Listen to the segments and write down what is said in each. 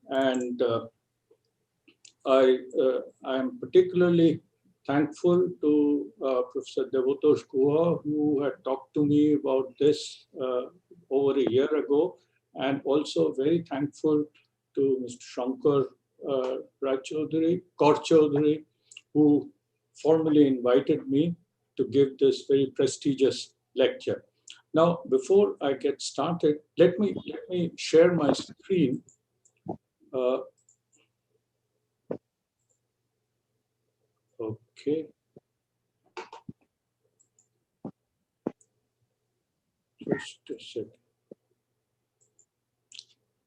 And I am particularly thankful to Professor Devotosh Guha, who had talked to me about this over a year ago, and also very thankful to Mr. Shankar Kaur Chaudhary, who formally invited me to give this very prestigious lecture. Now, before I get started, let me share my screen. Okay. Just a second.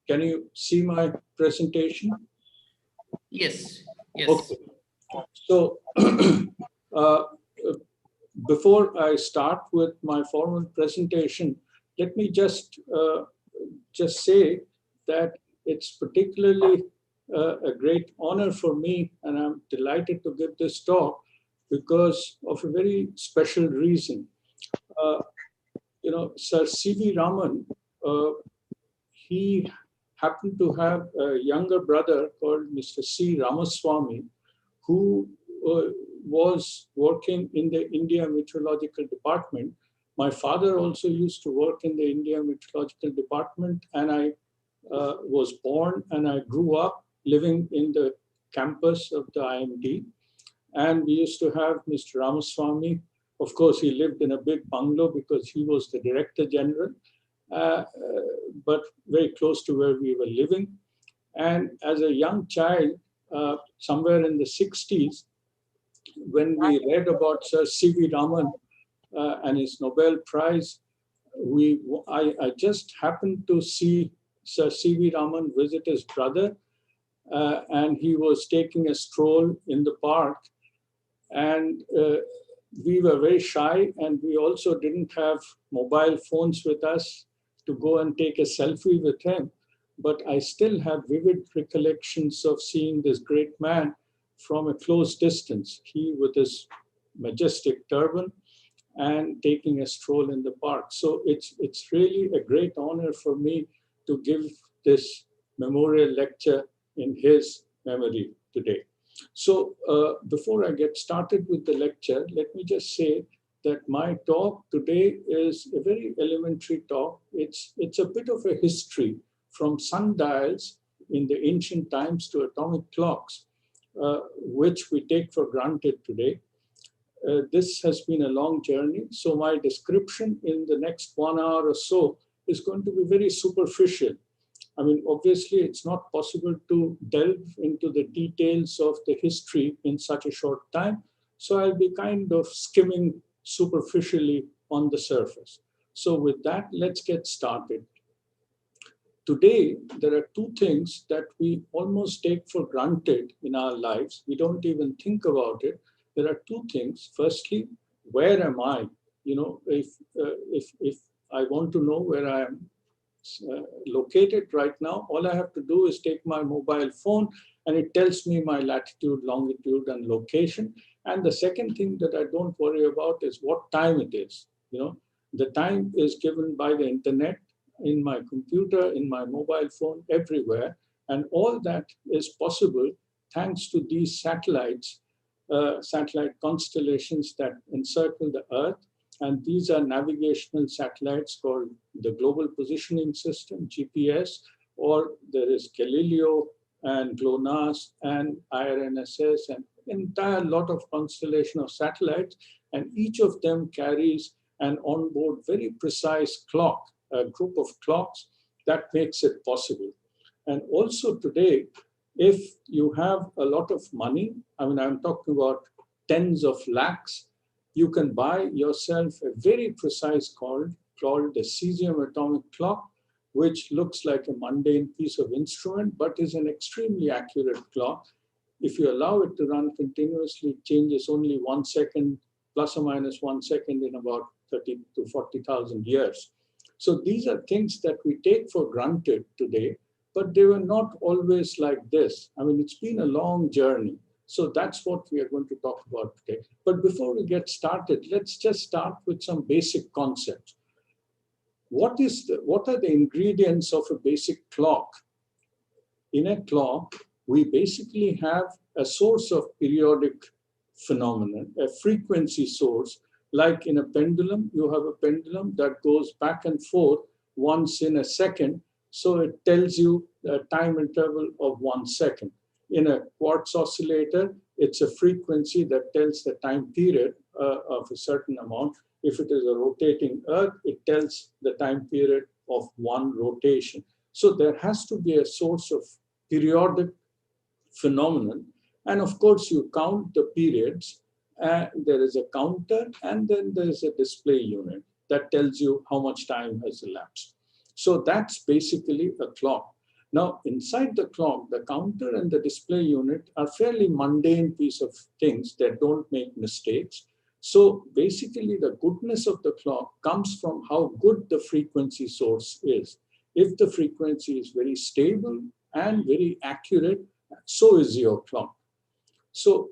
Can you see my presentation? Yes. Yes. Okay. So before I start with my formal presentation, let me just say that it's particularly a great honor for me, and I'm delighted to give this talk because of a very special reason. Sir C.V. Raman, he happened to have a younger brother called Mr. C. Ramaswamy, who was working in the India Meteorological Department. My father also used to work in the India Meteorological Department, and I was born and I grew up living in the campus of the IMD. And we used to have Mr. Ramaswamy. Of course, he lived in a big bungalow because he was the Director General, but very close to where we were living. And as a young child, somewhere in the 60s, when we read about Sir C.V. Raman and his Nobel Prize, I just happened to see Sir C.V. Raman visit his brother, and he was taking a stroll in the park. And we were very shy, and we also didn't have mobile phones with us to go and take a selfie with him. But I still have vivid recollections of seeing this great man from a close distance, he with his majestic turban and taking a stroll in the park. So it's really a great honor for me to give this memorial lecture in his memory today. So before I get started with the lecture, let me just say that my talk today is a very elementary talk. It's a bit of a history from sundials in the ancient times to atomic clocks, which we take for granted today. This has been a long journey, so my description in the next 1 hour or so is going to be very superficial. I mean, obviously, it's not possible to delve into the details of the history in such a short time, so I'll be kind of skimming superficially on the surface. So with that, let's get started. Today, there are two things that we almost take for granted in our lives. We don't even think about it. There are two things. Firstly, where am I? You know, if I want to know where I am located right now, all I have to do is take my mobile phone and it tells me my latitude, longitude, and location. And the second thing that I don't worry about is what time it is. You know, the time is given by the internet, in my computer, in my mobile phone, everywhere. And all that is possible thanks to these satellites, satellite constellations that encircle the Earth. And these are navigational satellites called the Global Positioning System, GPS, or there is Galileo and GLONASS and IRNSS and an entire lot of constellation of satellites. And each of them carries an onboard very precise clock, a group of clocks that makes it possible. And also today, if you have a lot of money, I mean, I'm talking about tens of lakhs, you can buy yourself a very precise called the cesium atomic clock, which looks like a mundane piece of instrument, but is an extremely accurate clock. If you allow it to run continuously, it changes only 1 second, plus or minus 1 second in about 30 to 40,000 years. So these are things that we take for granted today, but they were not always like this. I mean, it's been a long journey. So that's what we are going to talk about today. But before we get started, let's just start with some basic concepts. What are the ingredients of a basic clock? in a clock, we basically have a source of periodic phenomenon, a frequency source. Like in a pendulum, you have a pendulum that goes back and forth once in a second. So it tells you a time interval of 1 second. In a quartz oscillator, it's a frequency that tells the time period of a certain amount. If it is a rotating Earth, it tells the time period of one rotation. So there has to be a source of periodic phenomenon. And of course, you count the periods. There is a counter, and then there is a display unit that tells you how much time has elapsed. So that's basically a clock. Now, inside the clock, the counter and the display unit are fairly mundane piece of things that don't make mistakes. So basically, the goodness of the clock comes from how good the frequency source is. If the frequency is very stable and very accurate, so is your clock. So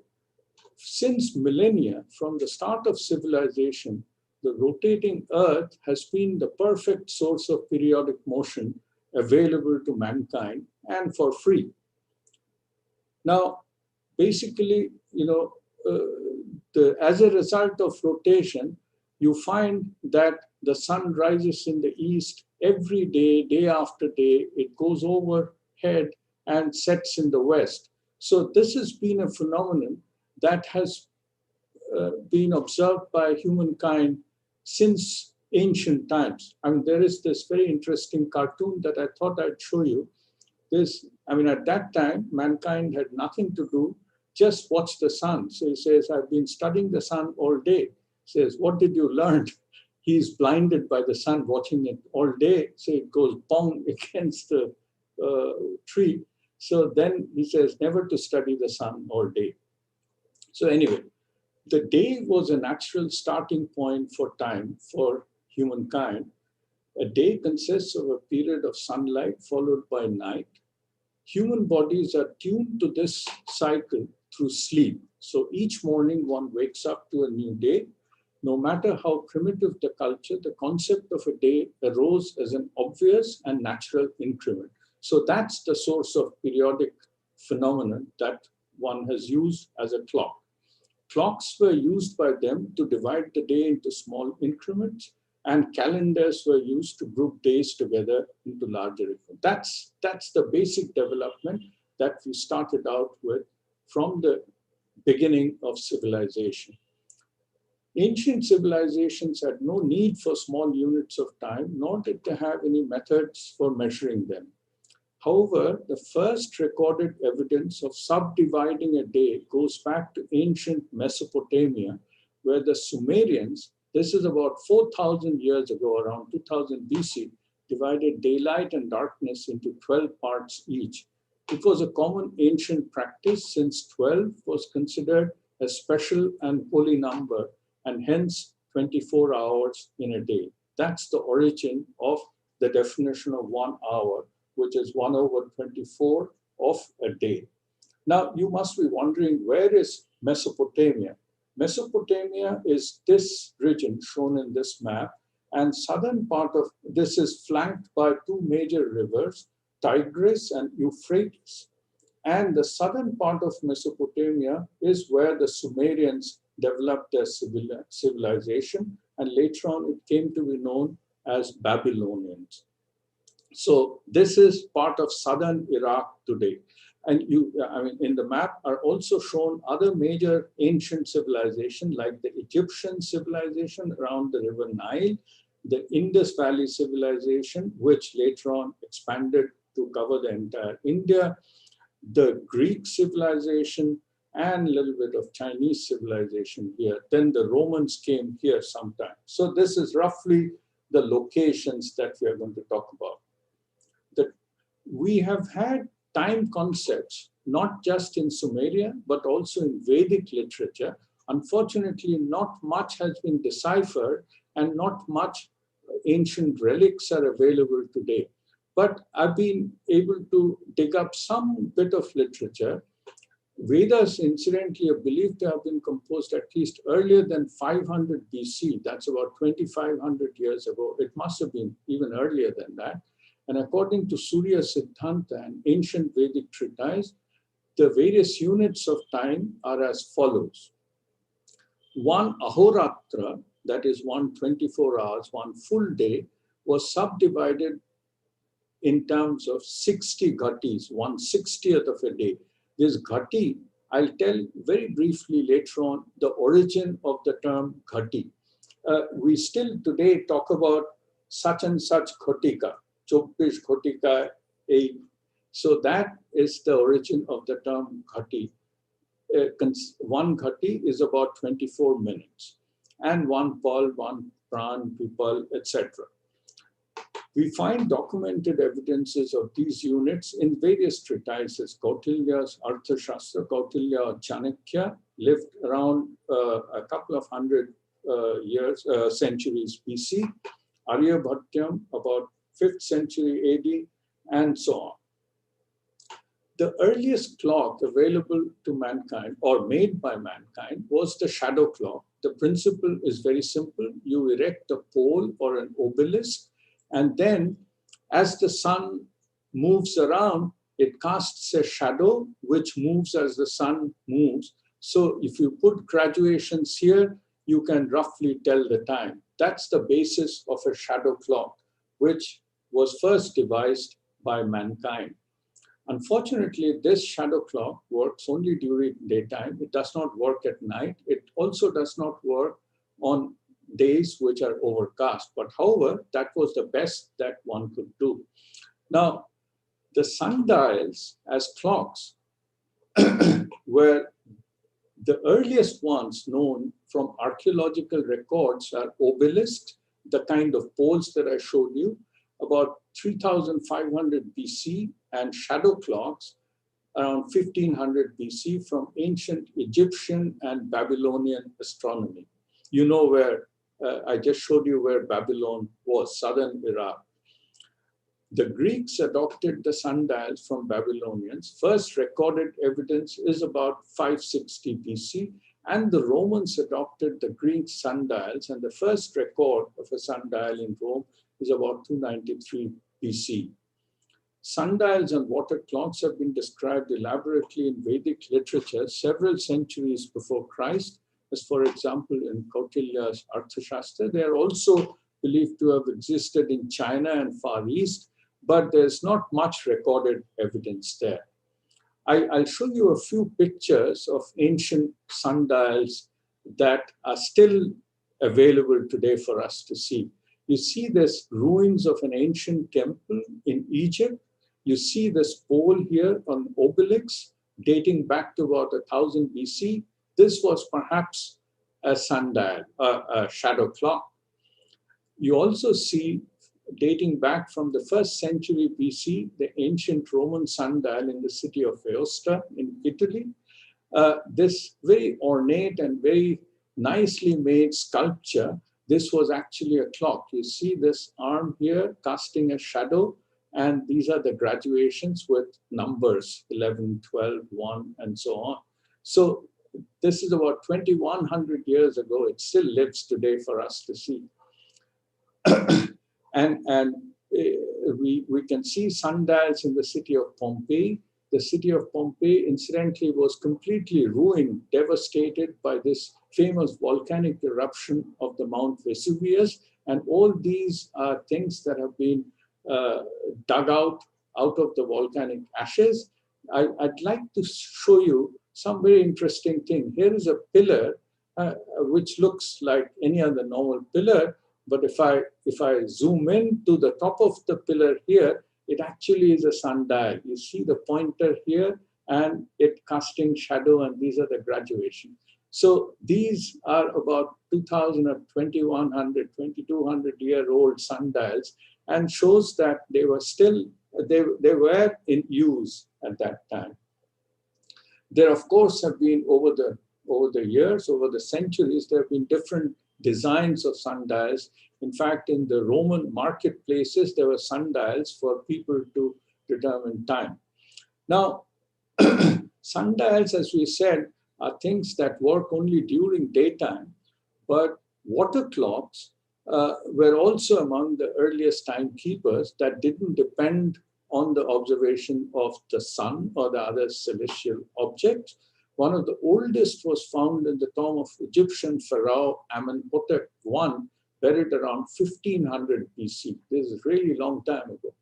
since millennia, from the start of civilization, the rotating Earth has been the perfect source of periodic motion available to mankind and for free. Now, basically, as a result of rotation, you find that the sun rises in the east every day, day after day. It goes overhead and sets in the west. So this has been a phenomenon that has been observed by humankind since ancient times. I mean, there is this very interesting cartoon that I thought I'd show you. At that time, mankind had nothing to do, just watch the sun. So he says, I've been studying the sun all day. He says, what did you learn? He's blinded by the sun, watching it all day. So it goes bong against the tree. So then he says, never to study the sun all day. So anyway, the day was a natural starting point for time for humankind. A day consists of a period of sunlight followed by night. Human bodies are tuned to this cycle through sleep. So each morning one wakes up to a new day. No matter how primitive the culture, the concept of a day arose as an obvious and natural increment. So that's the source of periodic phenomenon that one has used as a clock. Clocks were used by them to divide the day into small increments, and calendars were used to group days together into larger increments. That's the basic development that we started out with from the beginning of civilization. Ancient civilizations had no need for small units of time, nor did they have any methods for measuring them. However, the first recorded evidence of subdividing a day goes back to ancient Mesopotamia, where the Sumerians, this is about 4,000 years ago, around 2000 BC, divided daylight and darkness into 12 parts each. It was a common ancient practice since 12 was considered a special and holy number, and hence 24 hours in a day. That's the origin of the definition of 1 hour, which is 1 over 24 of a day. Now, you must be wondering, where is Mesopotamia? Mesopotamia is this region shown in this map, and southern part of this is flanked by two major rivers, Tigris and Euphrates. And the southern part of Mesopotamia is where the Sumerians developed their civilization, and later on it came to be known as Babylonians. So this is part of southern Iraq today. And in the map are also shown other major ancient civilizations like the Egyptian civilization around the river Nile, the Indus Valley civilization, which later on expanded to cover the entire India, the Greek civilization, and a little bit of Chinese civilization here. Then the Romans came here sometime. So this is roughly the locations that we are going to talk about. We have had time concepts, not just in Sumeria, but also in Vedic literature. Unfortunately, not much has been deciphered and not much ancient relics are available today. But I've been able to dig up some bit of literature. Vedas, incidentally, are believed to have been composed at least earlier than 500 BC. That's about 2,500 years ago. It must have been even earlier than that. And according to Surya Siddhanta, an ancient Vedic treatise, the various units of time are as follows. One ahoratra, that is 124 hours, one full day, was subdivided in terms of 60 ghatis, 1/60th of a day. This ghati, I'll tell very briefly later on the origin of the term ghati. We still today talk about such and such ghotika, Chobish ghotika, 8. So that is the origin of the term ghati. One ghati is about 24 minutes, and one pal, one pran, pipal, etc. We find documented evidences of these units in various treatises. Kautilya's Arthashastra, Kautilya or Chanakya, lived around a couple of hundred centuries BC. Aryabhatyam, about 5th century AD, and so on. The earliest clock available to mankind or made by mankind was the shadow clock. The principle is very simple. You erect a pole or an obelisk, and then as the sun moves around, it casts a shadow which moves as the sun moves. So if you put graduations here, you can roughly tell the time. That's the basis of a shadow clock, which was first devised by mankind. Unfortunately, this shadow clock works only during daytime. It does not work at night. It also does not work on days which are overcast. But however, that was the best that one could do. Now, the sundials as clocks were the earliest ones known from archaeological records are obelisks, the kind of poles that I showed you, about 3500 BC, and shadow clocks around 1500 BC from ancient Egyptian and Babylonian astronomy. You know where, I just showed you where Babylon was, southern Iraq. The Greeks adopted the sundials from Babylonians. First recorded evidence is about 560 BC, and the Romans adopted the Greek sundials, and the first record of a sundial in Rome is about 293 BC. Sundials and water clocks have been described elaborately in Vedic literature several centuries before Christ, as for example in Kautilya's Arthashastra. They are also believed to have existed in China and Far East, but there's not much recorded evidence there. I'll show you a few pictures of ancient sundials that are still available today for us to see. You see this ruins of an ancient temple in Egypt. You see this pole here on obelix dating back to about 1000 BC. This was perhaps a sundial, a shadow clock. You also see, dating back from the 1st century BC, the ancient Roman sundial in the city of Aosta in Italy. This very ornate and very nicely made sculpture, this was actually a clock. You see this arm here casting a shadow, and these are the graduations with numbers, 11, 12, 1, and so on. So this is about 2100 years ago. It still lives today for us to see. and we can see sundials in the city of Pompeii. The city of Pompeii, incidentally, was completely ruined, devastated by this famous volcanic eruption of the Mount Vesuvius. And all these are things that have been dug out of the volcanic ashes. I'd like to show you some very interesting thing. Here is a pillar which looks like any other normal pillar, but if I zoom in to the top of the pillar here, it actually is a sundial. You see the pointer here and it casting shadow, and these are the graduation. So these are about 2000 or 2100, 2200-year-old sundials, and shows that they were still, they were in use at that time. There, of course, have been over the years, over the centuries, there have been different designs of sundials. In fact, in the Roman marketplaces, there were sundials for people to determine time. Now, sundials, as we said, are things that work only during daytime, but water clocks were also among the earliest timekeepers that didn't depend on the observation of the sun or the other celestial objects. One of the oldest was found in the tomb of Egyptian pharaoh Amenhotep I, buried around 1500 BC. This is a really long time ago.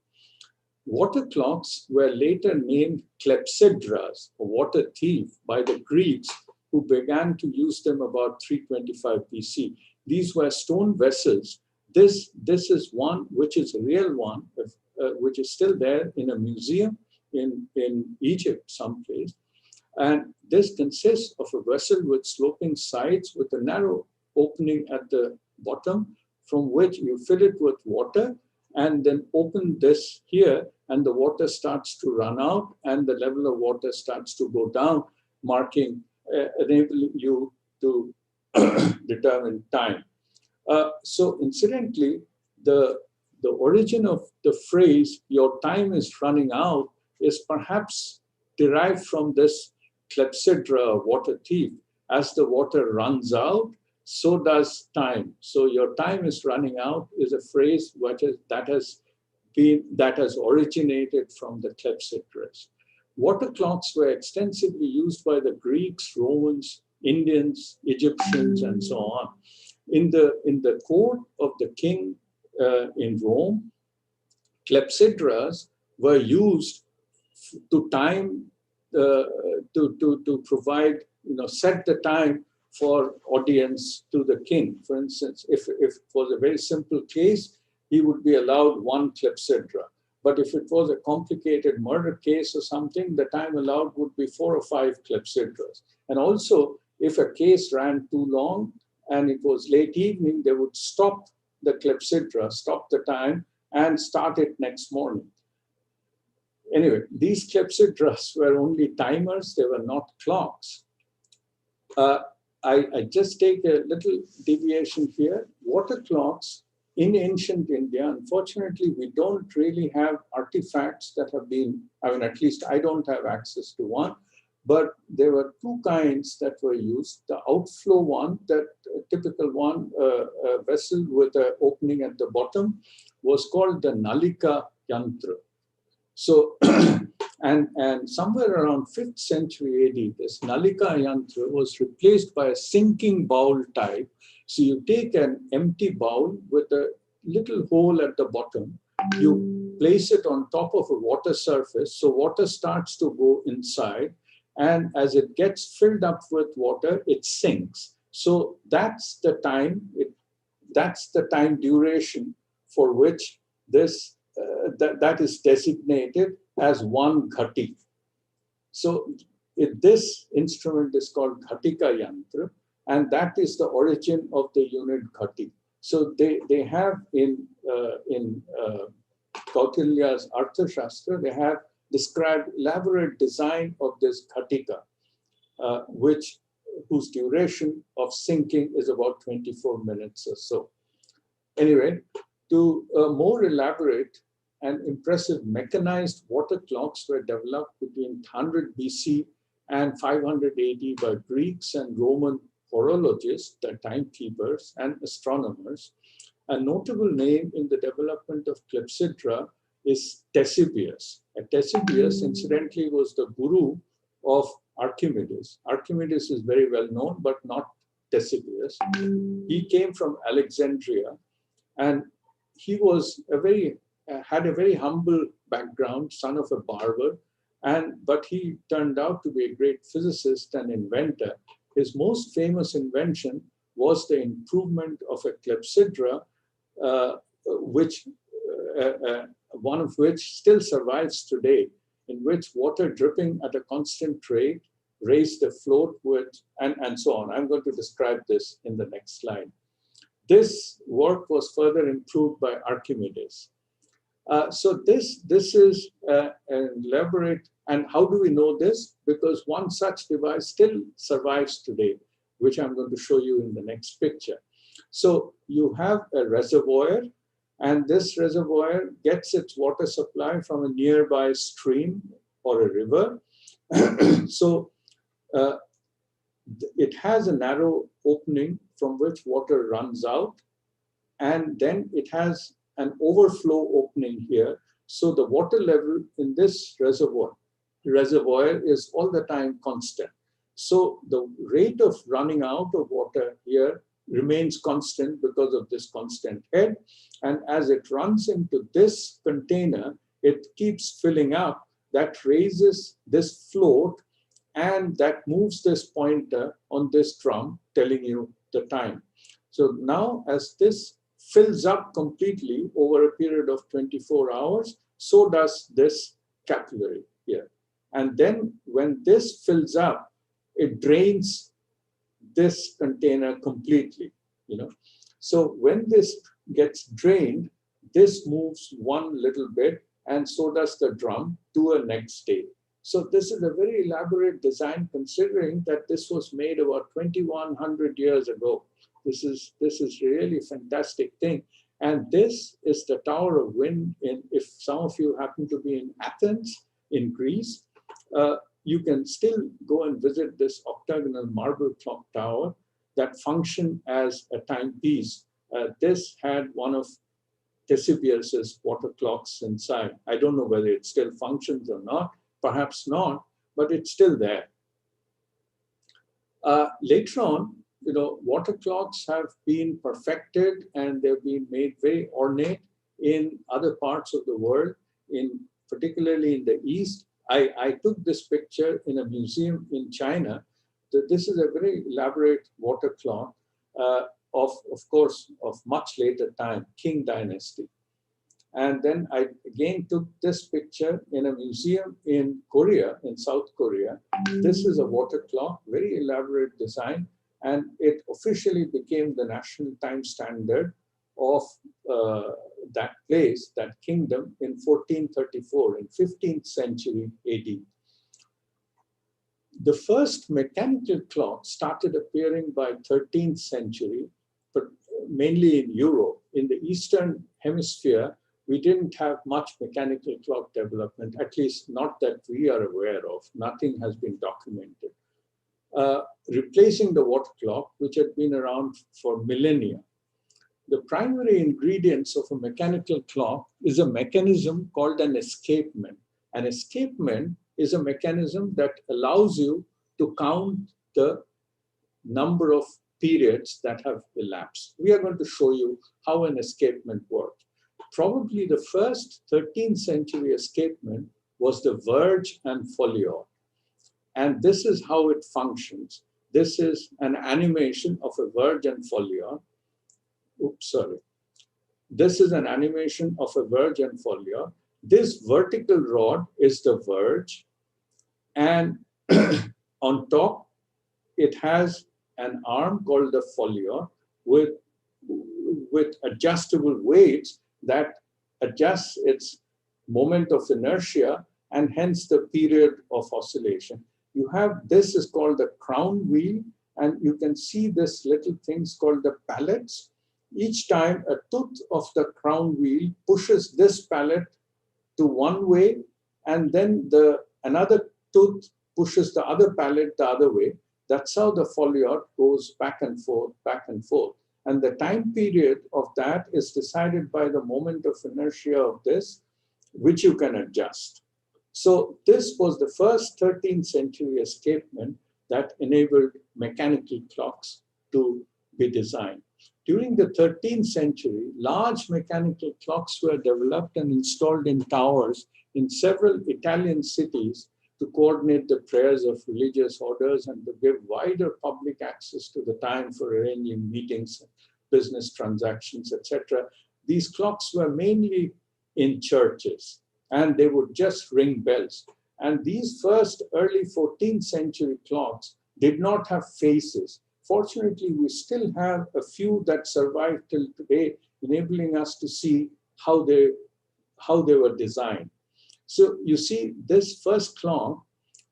Water clocks were later named clepsydras, or water thief, by the Greeks, who began to use them about 325 BC. These were stone vessels. This is one which is a real one, which is still there in a museum in Egypt someplace. And this consists of a vessel with sloping sides with a narrow opening at the bottom from which you fill it with water and then open this here, and the water starts to run out and the level of water starts to go down, marking, enabling you to determine time. So incidentally, the origin of the phrase, your time is running out, is perhaps derived from this clepsydra, water thief. As the water runs out, so does time. So your time is running out is a phrase that has originated from the clepsydras. Water clocks were extensively used by the Greeks, Romans, Indians, Egyptians, and so on. In the court of the king in Rome, clepsydras were used to time, to provide, set the time for audience to the king. For instance, if it was a very simple case, he would be allowed one clepsydra. But if it was a complicated murder case or something, the time allowed would be 4 or 5 clepsydras. And also, if a case ran too long and it was late evening, they would stop the clepsydra, stop the time, and start it next morning. Anyway, these clepsydras were only timers, they were not clocks. I just take a little deviation here. Water clocks in ancient India, unfortunately, we don't really have artifacts that have been, at least I don't have access to one, but there were 2 kinds that were used. The outflow one, that typical one, a vessel with an opening at the bottom, was called the Nalika Yantra. So, and somewhere around 5th century AD, this Nalika Yantra was replaced by a sinking bowl type. So you take an empty bowl with a little hole at the bottom, you place it on top of a water surface, so water starts to go inside, and as it gets filled up with water, it sinks. So that's the time, that's the time duration for which this that is designated as 1 ghati. So this instrument is called Ghatika Yantra, and that is the origin of the unit ghati. So they have in Kautilya's Arthashastra, they have described elaborate design of this Ghatika, whose duration of sinking is about 24 minutes or so. Anyway, to more elaborate and impressive mechanized water clocks were developed between 100 BC and 500 AD by Greeks and Roman horologists, the timekeepers, and astronomers. A notable name in the development of clepsydra is Ctesibius. Ctesibius, incidentally, was the guru of Archimedes. Archimedes is very well known, but not Ctesibius. He came from Alexandria, and he was had a very humble background, son of a barber, but he turned out to be a great physicist and inventor. His most famous invention was the improvement of a clepsydra, one of which still survives today, in which water dripping at a constant rate raised a float with, and so on. I'm going to describe this in the next slide. This work was further improved by Archimedes. So this is an elaborate, and how do we know this? Because one such device still survives today, which I'm going to show you in the next picture. So you have a reservoir, and this reservoir gets its water supply from a nearby stream or a river. So it has a narrow opening from which water runs out. and then it has an overflow opening here. So the water level in this reservoir is all the time constant. So the rate of running out of water here remains constant because of this constant head. And as it runs into this container, it keeps filling up. That raises this float, and that moves this pointer on this drum, telling you the time. So now as this fills up completely over a period of 24 hours, so does this capillary here. And then when this fills up, it drains this container completely, you know. So when this gets drained, this moves one little bit, and so does the drum to a next state. So this is a very elaborate design, considering that this was made about 2100 years ago. This is really a fantastic thing. And this is the Tower of Wind. If some of you happen to be in Athens, in Greece, you can still go and visit this octagonal marble clock tower that functioned as a timepiece. This had one of Ctesibius's water clocks inside. I don't know whether it still functions or not, perhaps not, but it's still there. Later on, you know, water clocks have been perfected, and they've been made very ornate in other parts of the world, particularly in the East. I took this picture in a museum in China. This is a very elaborate water clock of course, of much later time, Qing dynasty. And then I again took this picture in a museum in Korea, in South Korea. This is a water clock, very elaborate design, and it officially became the national time standard of that place, that kingdom, in 1434, in 15th century AD. The first mechanical clock started appearing by 13th century, but mainly in Europe. In the Eastern Hemisphere, we didn't have much mechanical clock development, at least not that we are aware of. Nothing has been documented. Replacing the water clock, which had been around for millennia. The primary ingredients of a mechanical clock is a mechanism called an escapement. An escapement is a mechanism that allows you to count the number of periods that have elapsed. We are going to show you how an escapement works. Probably the first 13th century escapement was the verge and foliot. And this is how it functions. This is an animation of a verge and foliot. Oops, sorry. This is an animation of a verge and foliot. This vertical rod is the verge, and on top, it has an arm called the foliot with adjustable weights that adjusts its moment of inertia and hence the period of oscillation. You have, this is called the crown wheel, and you can see this little things called the pallets. Each time a tooth of the crown wheel pushes this pallet to one way, and then another tooth pushes the other pallet the other way. That's how the foliot goes back and forth, back and forth. And the time period of that is decided by the moment of inertia of this, which you can adjust. So this was the first 13th century escapement that enabled mechanical clocks to be designed. During the 13th century, large mechanical clocks were developed and installed in towers in several Italian cities to coordinate the prayers of religious orders and to give wider public access to the time for arranging meetings, business transactions, etc. These clocks were mainly in churches, and they would just ring bells. And these first early 14th century clocks did not have faces. Fortunately, we still have a few that survive till today, enabling us to see how they were designed. So you see this first clock,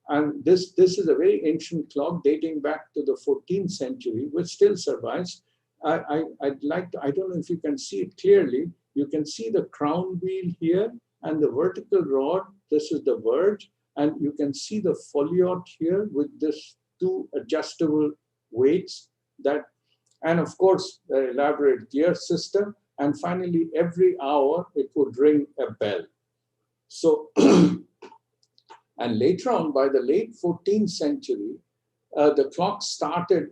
and this is a very ancient clock dating back to the 14th century, which still survives. I'd like to, I don't know if you can see it clearly. You can see the crown wheel here and the vertical rod. This is the verge, and you can see the foliot here with this two adjustable weights that And of course, the elaborate gear system. And finally, every hour it would ring a bell. So, and later on, by the late 14th century, the clock started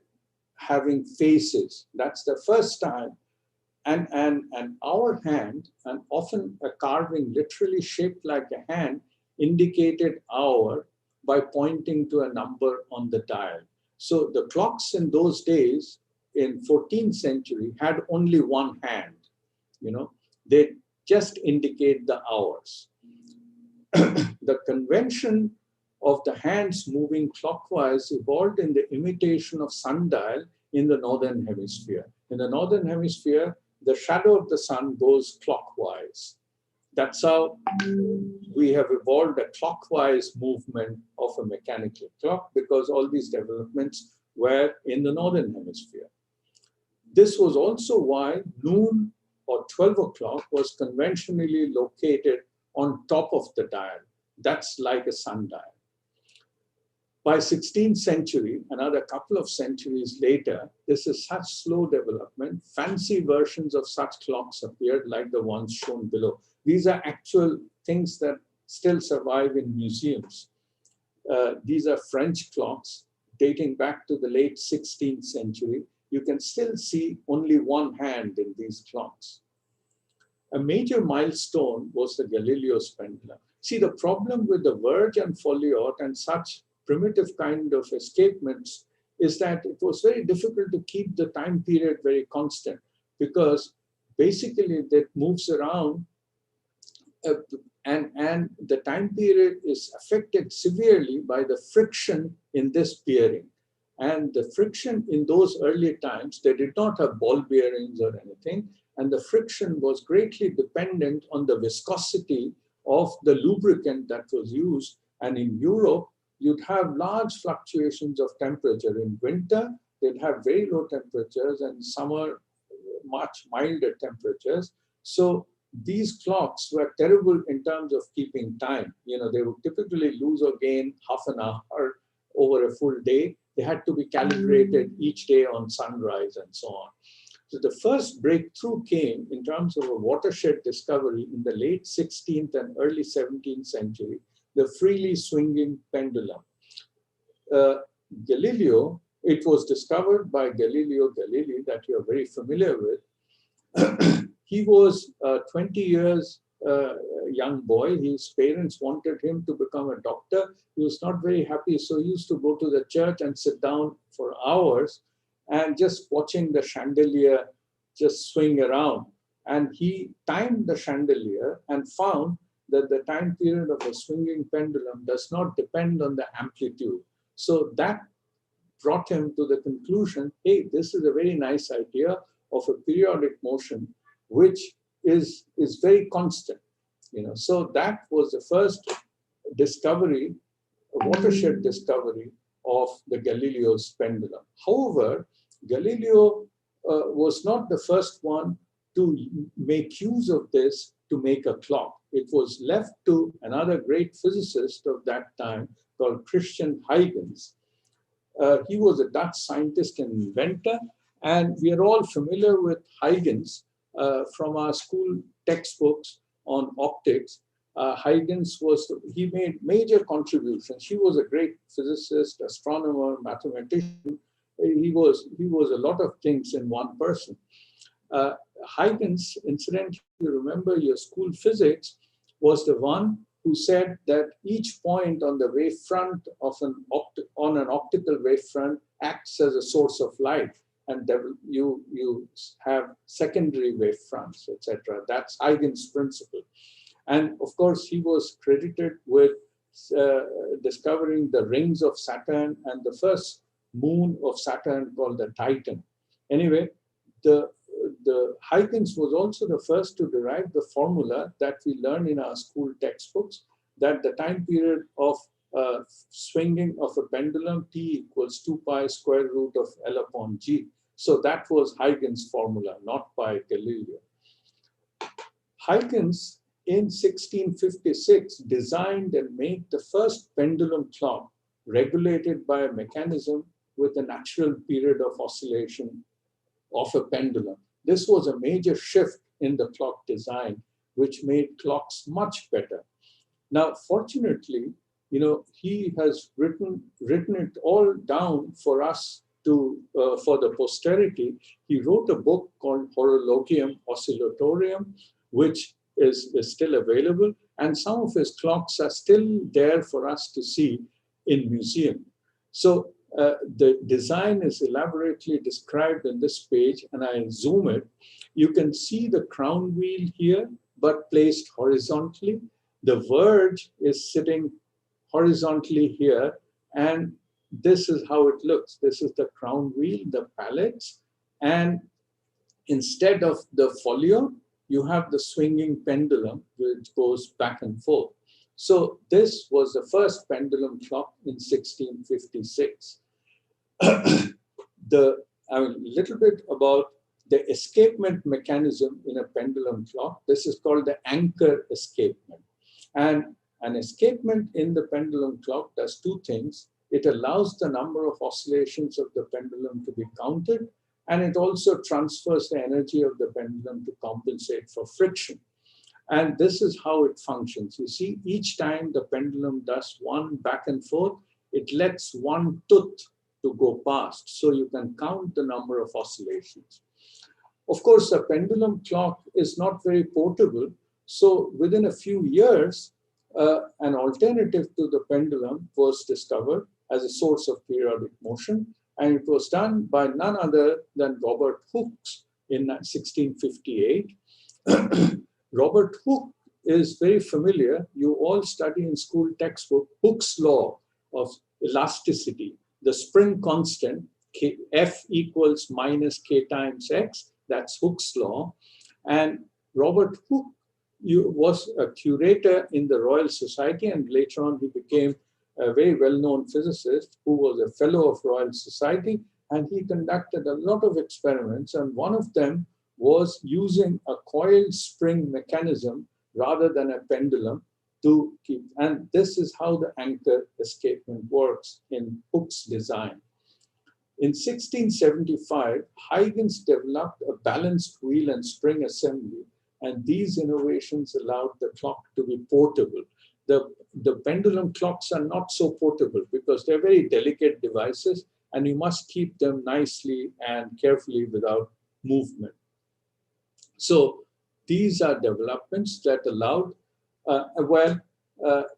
having faces. That's the first time. And our hand, and often a carving literally shaped like a hand, indicated hour by pointing to a number on the dial. So the clocks in those days, in 14th century, had only one hand. You know, they just indicate the hours. The convention of the hands moving clockwise evolved in the imitation of sundial in the northern hemisphere. In the northern hemisphere, the shadow of the sun goes clockwise. That's how we have evolved a clockwise movement of a mechanical clock, because all these developments were in the northern hemisphere. This was also why noon or 12 o'clock was conventionally located on top of the dial. That's like a sundial. By 16th century, another couple of centuries later, this is such slow development, fancy versions of such clocks appeared like the ones shown below. These are actual things that still survive in museums. These are French clocks dating back to the late 16th century. You can still see only one hand in these clocks. A major milestone was the Galileo's pendulum. See, the problem with the verge and foliot and such primitive kind of escapements is that it was very difficult to keep the time period very constant, because basically that moves around and the time period is affected severely by the friction in this bearing. And the friction in those early times, they did not have ball bearings or anything, and the friction was greatly dependent on the viscosity of the lubricant that was used. And in Europe, you'd have large fluctuations of temperature. In winter, they'd have very low temperatures, and summer, much milder temperatures. So these clocks were terrible in terms of keeping time. You know, they would typically lose or gain half an hour over a full day. They had to be calibrated each day on sunrise and so on. So the first breakthrough came in terms of a watershed discovery in the late 16th and early 17th century, the freely swinging pendulum. Galileo, it was discovered by Galileo Galilei, that you're very familiar with. He was 20 years young boy. His parents wanted him to become a doctor. He was not very happy, so he used to go to the church and sit down for hours and just watching the chandelier just swing around. And he timed the chandelier and found that the time period of a swinging pendulum does not depend on the amplitude. So that brought him to the conclusion, hey, this is a very nice idea of a periodic motion, which is very constant. You know, so that was the first discovery, a watershed discovery of the Galileo's pendulum. However, Galileo was not the first one to make use of this to make a clock. It was left to another great physicist of that time called Christian Huygens. He was a Dutch scientist and inventor, and we are all familiar with Huygens from our school textbooks on optics. Huygens he made major contributions. He was a great physicist, astronomer, mathematician. He was a lot of things in one person. Huygens, incidentally, you remember your school physics, was the one who said that each point on the wavefront of on an optical wavefront acts as a source of light, and you have secondary wavefronts, etc. That's Huygens' principle. And of course, he was credited with discovering the rings of Saturn and the first moon of Saturn called the Titan. Anyway, the Huygens was also the first to derive the formula that we learn in our school textbooks, that the time period of swinging of a pendulum T equals 2 pi square root of L upon G. So that was Huygens' formula, not by Galileo. Huygens in 1656 designed and made the first pendulum clock regulated by a mechanism with a natural period of oscillation of a pendulum. This was a major shift in the clock design, which made clocks much better. Now, fortunately, he has written it all down for us to for the posterity. He wrote a book called Horologium Oscillatorium, which is still available, and some of his clocks are still there for us to see in museum. So the design is elaborately described in this page, and I zoom it. You can see the crown wheel here, but placed horizontally. The verge is sitting horizontally here, and this is how it looks. This is the crown wheel, the pallets, and instead of the folio, you have the swinging pendulum, which goes back and forth. So this was the first pendulum clock in 1656. A little bit about the escapement mechanism in a pendulum clock. This is called the anchor escapement. And an escapement in the pendulum clock does two things. It allows the number of oscillations of the pendulum to be counted, and it also transfers the energy of the pendulum to compensate for friction. And this is how it functions. You see, each time the pendulum does one back and forth, it lets one tooth to go past, so you can count the number of oscillations. Of course, a pendulum clock is not very portable, so within a few years, an alternative to the pendulum was discovered as a source of periodic motion, and it was done by none other than Robert Hooke in 1658. Robert Hooke is very familiar. You all study in school textbook Hooke's law of elasticity, the spring constant, F equals minus K times X. That's Hooke's law. And Robert Hooke was a curator in the Royal Society, and later on he became a very well-known physicist who was a fellow of Royal Society, and he conducted a lot of experiments, and one of them was using a coiled spring mechanism rather than a pendulum to keep, and this is how the anchor escapement works in Hooke's design. In 1675, Huygens developed a balanced wheel and spring assembly, and these innovations allowed the clock to be portable. The pendulum clocks are not so portable because they're very delicate devices, and you must keep them nicely and carefully without movement. So these are developments that allowed,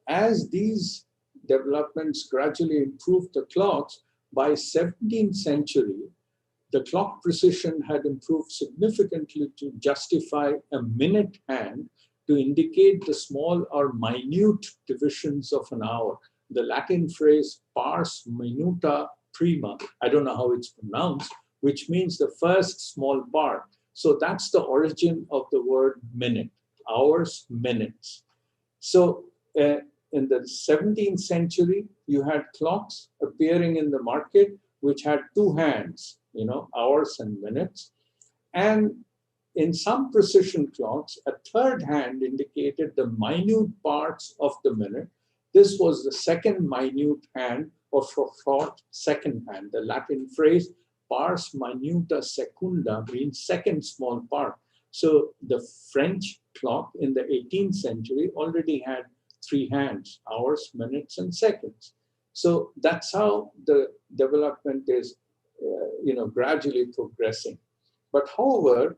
as these developments gradually improved the clocks, by 17th century, the clock precision had improved significantly to justify a minute hand to indicate the small or minute divisions of an hour. The Latin phrase pars minuta prima, I don't know how it's pronounced, which means the first small part. So that's the origin of the word minute, hours, minutes. So in the 17th century, you had clocks appearing in the market which had two hands, hours and minutes. And in some precision clocks, a third hand indicated the minute parts of the minute. This was the second minute hand, or for short, second hand. The Latin phrase pars minuta secunda means second small part. So the French clock in the 18th century already had three hands, hours, minutes, and seconds. So that's how the development is, gradually progressing. But however,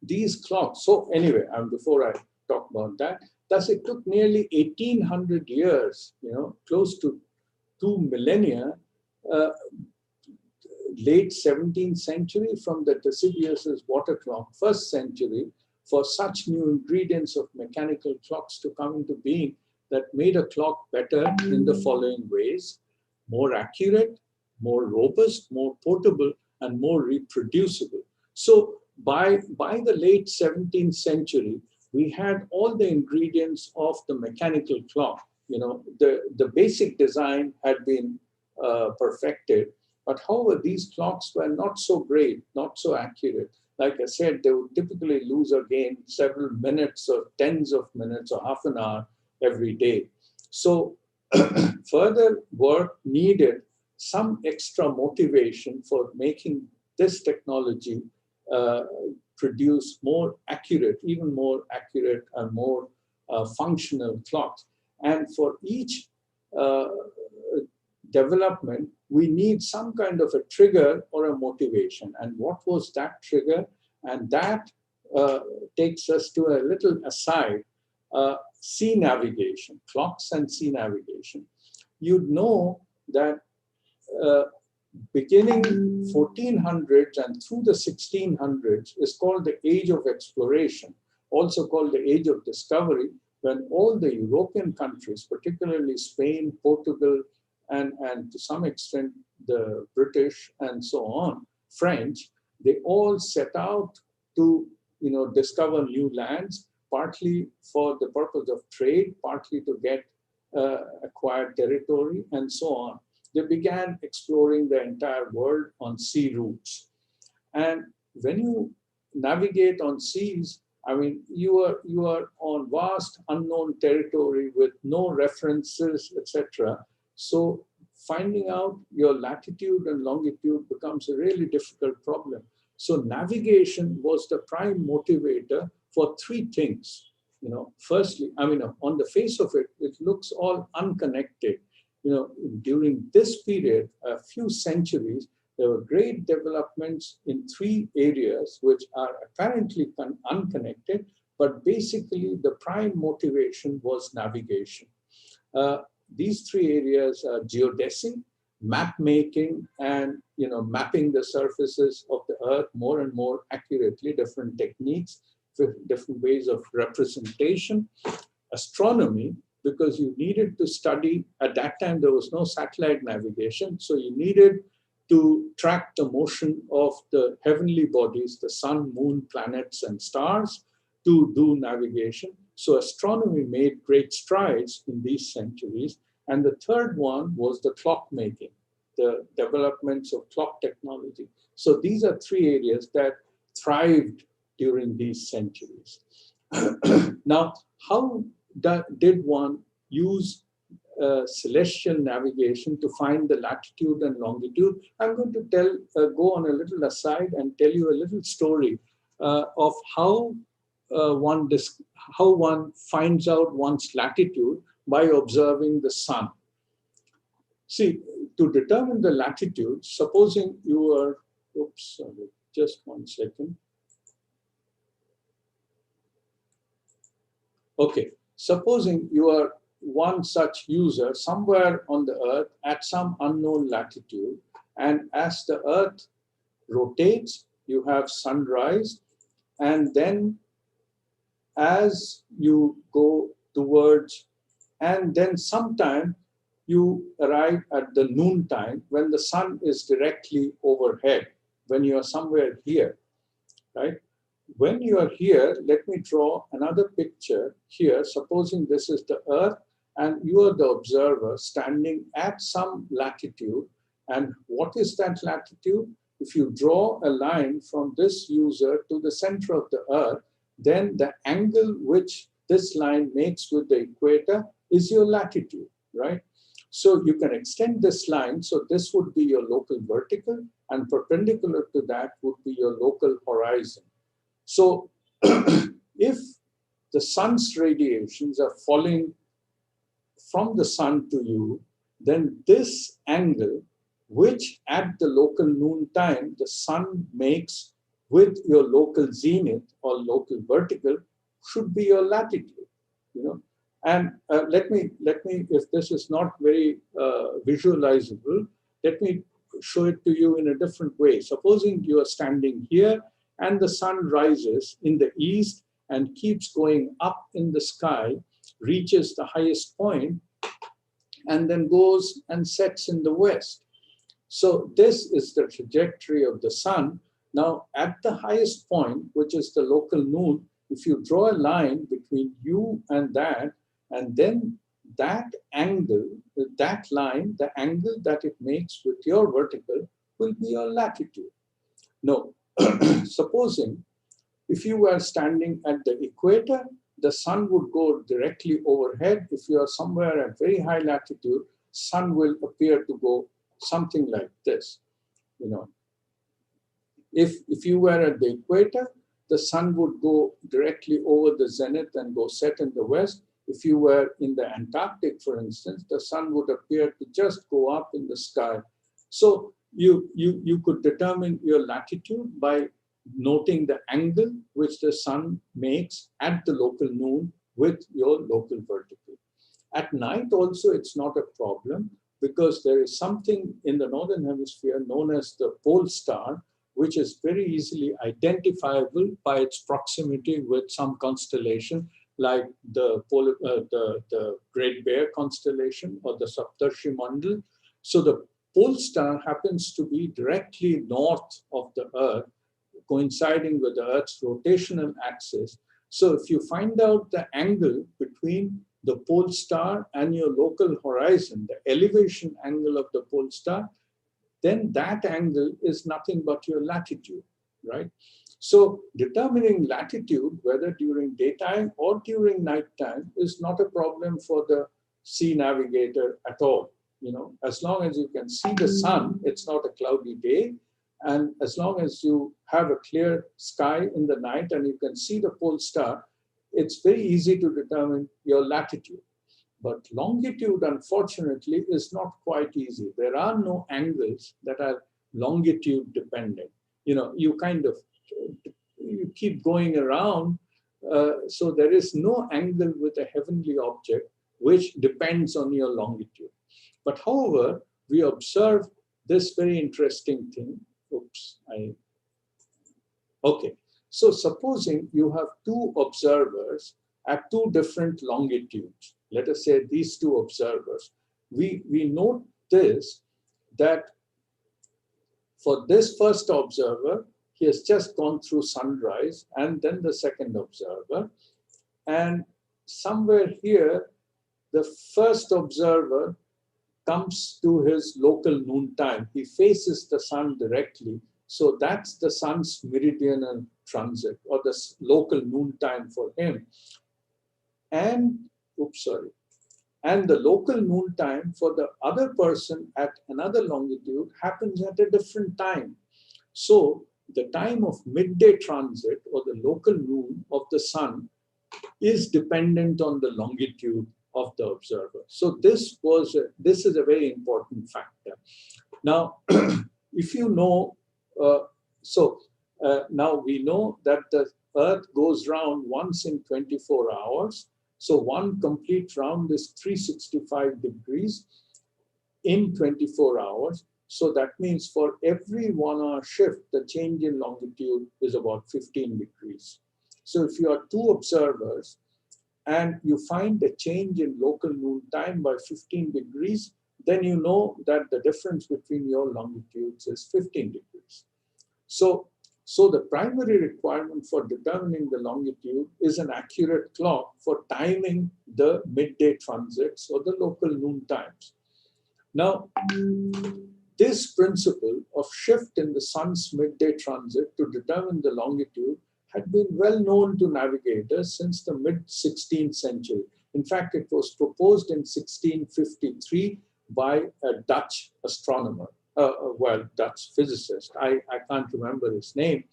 these clocks, so anyway, before I talk about that, thus it took nearly 1800 years, close to 2 millennia, late 17th century from the Decibius's water clock, first century, for such new ingredients of mechanical clocks to come into being that made a clock better in the following ways: more accurate, more robust, more portable, and more reproducible. So by the late 17th century, we had all the ingredients of the mechanical clock. The basic design had been perfected, but however, these clocks were not so great, not so accurate. Like I said, they would typically lose or gain several minutes or tens of minutes or half an hour every day. So further work needed some extra motivation for making this technology produce more accurate, even more accurate and more functional clocks. And for each development, we need some kind of a trigger or a motivation. And what was that trigger? And that takes us to a little aside, sea navigation, clocks and sea navigation. You'd know that beginning 1400s and through the 1600s is called the age of exploration, also called the age of discovery, when all the European countries, particularly Spain, Portugal, and to some extent the British and so on, French, they all set out to discover new lands, partly for the purpose of trade, partly to get acquired territory, and so on. They began exploring the entire world on sea routes. And when you navigate on seas, I mean, you are on vast unknown territory with no references, etc. So finding out your latitude and longitude becomes a really difficult problem. So navigation was the prime motivator for three things. Firstly, I mean, on the face of it, it looks all unconnected. During this period, a few centuries, there were great developments in three areas which are apparently unconnected, but basically the prime motivation was navigation. These three areas are geodesy, map making, and mapping the surfaces of the earth more and more accurately, different techniques, different ways of representation, astronomy, because you needed to study, at that time there was no satellite navigation, so you needed to track the motion of the heavenly bodies, the sun, moon, planets, and stars, to do navigation. So astronomy made great strides in these centuries. And the third one was the clock making, the developments of clock technology. So these are three areas that thrived during these centuries. Now, how did one use celestial navigation to find the latitude and longitude? I'm going to go on a little aside and tell you a little story of how one finds out one's latitude by observing the sun. See, to determine the latitude, supposing you are, oops, sorry, just 1 second. Okay, supposing you are one such user somewhere on the earth at some unknown latitude, and as the earth rotates, you have sunrise, and then as you go towards, and then sometime you arrive at the noon time when the sun is directly overhead, when you are somewhere here, right? When you are here, let me draw another picture here. Supposing this is the earth and you are the observer standing at some latitude. And what is that latitude? If you draw a line from this user to the center of the earth, then the angle which this line makes with the equator is your latitude, right? So you can extend this line. So this would be your local vertical, and perpendicular to that would be your local horizon. So if the sun's radiations are falling from the sun to you, then this angle, which at the local noon time the sun makes with your local zenith or local vertical, should be your latitude. And let me, if this is not very visualizable, let me show it to you in a different way. Supposing you are standing here and the sun rises in the east and keeps going up in the sky, reaches the highest point, and then goes and sets in the west. So this is the trajectory of the sun. Now, at the highest point, which is the local noon, if you draw a line between you and then that angle, that line, the angle that it makes with your vertical will be your latitude. No, supposing if you were standing at the equator, the sun would go directly overhead. If you are somewhere at very high latitude, sun will appear to go something like this, If you were at the equator, the sun would go directly over the zenith and go set in the west. If you were in the Antarctic, for instance, the sun would appear to just go up in the sky. So you could determine your latitude by noting the angle which the sun makes at the local noon with your local vertical. At night also, it's not a problem because there is something in the northern hemisphere known as the pole star, which is very easily identifiable by its proximity with some constellation like the Great Bear constellation or the Saptarshi Mandal. So the pole star happens to be directly north of the Earth, coinciding with the Earth's rotational axis. So if you find out the angle between the pole star and your local horizon, the elevation angle of the pole star, then that angle is nothing but your latitude, right? So determining latitude, whether during daytime or during nighttime, is not a problem for the sea navigator at all. You know, as long as you can see the sun, it's not a cloudy day, and as long as you have a clear sky in the night and you can see the pole star, it's very easy to determine your latitude. But longitude, unfortunately, is not quite easy. There are no angles that are longitude dependent. You know, you kind of you keep going around, so there is no angle with a heavenly object which depends on your longitude. But however, we observe this very interesting thing. Okay. So supposing you have two observers at two different longitudes, let us say these two observers, we note this, that for this first observer, he has just gone through sunrise, and then the second observer. And somewhere here, the first observer comes to his local noon time. He faces the sun directly. So that's the sun's meridional transit, or the local noon time for him. And, and the local noon time for the other person at another longitude happens at a different time. So the time of midday transit, or the local noon of the sun, is dependent on the longitude of the observer. So this is a very important factor. Now, if you know, now we know that the Earth goes round once in 24 hours. So one complete round is 365 degrees in 24 hours. So that means for every 1 hour shift, the change in longitude is about 15 degrees. So if you are two observers and you find a change in local noon time by 15 degrees, then you know that the difference between your longitudes is 15 degrees. So the primary requirement for determining the longitude is an accurate clock for timing the midday transits or the local noon times. Now, this principle of shift in the sun's midday transit to determine the longitude had been well known to navigators since the mid-16th century. In fact, it was proposed in 1653 by a Dutch astronomer, Dutch physicist. I can't remember his name.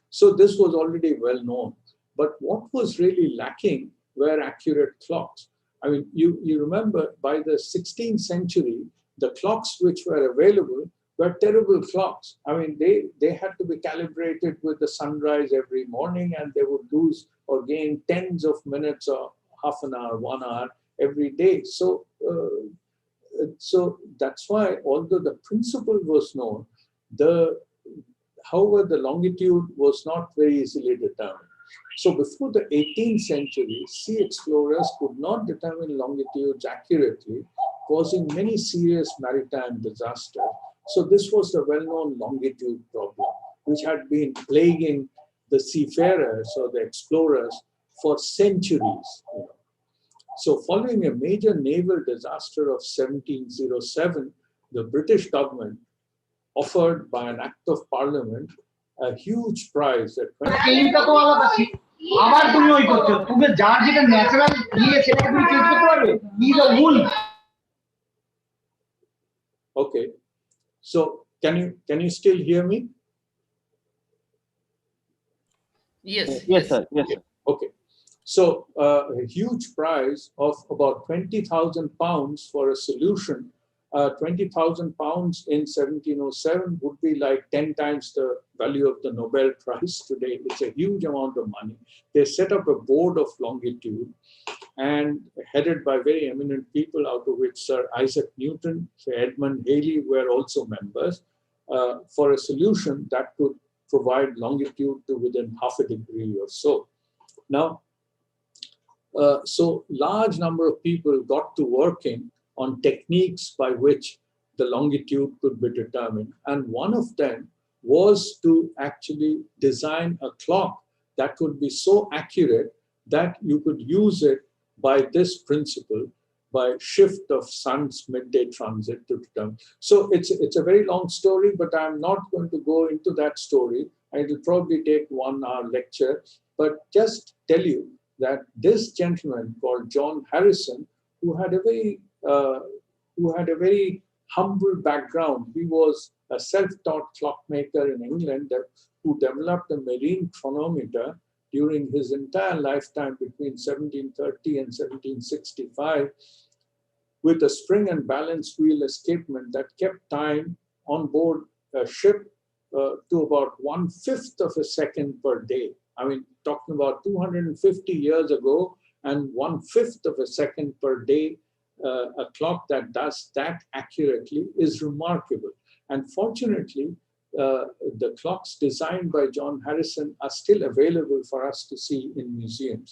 So this was already well known. But what was really lacking were accurate clocks. I mean, you remember by the 16th century, the clocks which were available were terrible clocks. I mean, they had to be calibrated with the sunrise every morning, and they would lose or gain tens of minutes or half an hour, 1 hour every day. So that's why, although the principle was known, however, the longitude was not very easily determined. So before the 18th century, sea explorers could not determine longitudes accurately, causing many serious maritime disasters. So this was the well-known longitude problem, which had been plaguing the seafarers or the explorers for centuries. So following a major naval disaster of 1707, the British government offered by an act of parliament a huge prize at 20. Okay, so can you still hear me? Yes, Yes, yes. sir. Yes, sir. Okay. So a huge prize of about 20,000 pounds for a solution. 20,000 pounds in 1707 would be like 10 times the value of the Nobel Prize today. It's a huge amount of money. They set up a board of longitude and headed by very eminent people, out of which Sir Isaac Newton, Sir Edmund Halley were also members, for a solution that could provide longitude to within half a degree or so. Now, so large number of people got to working on techniques by which the longitude could be determined. And one of them was to actually design a clock that could be so accurate that you could use it by this principle, by shift of sun's midday transit to determine. So it's a very long story, but I'm not going to go into that story. It will probably take 1 hour lecture, but just tell you that this gentleman called John Harrison, who had a very humble background. He was a self-taught clockmaker in England who developed a marine chronometer during his entire lifetime between 1730 and 1765 with a spring and balance wheel escapement that kept time on board a ship to about 1/5 of a second per day. I mean, talking about 250 years ago, and 1/5 of a second per day, a clock that does that accurately is remarkable. And fortunately, the clocks designed by John Harrison are still available for us to see in museums.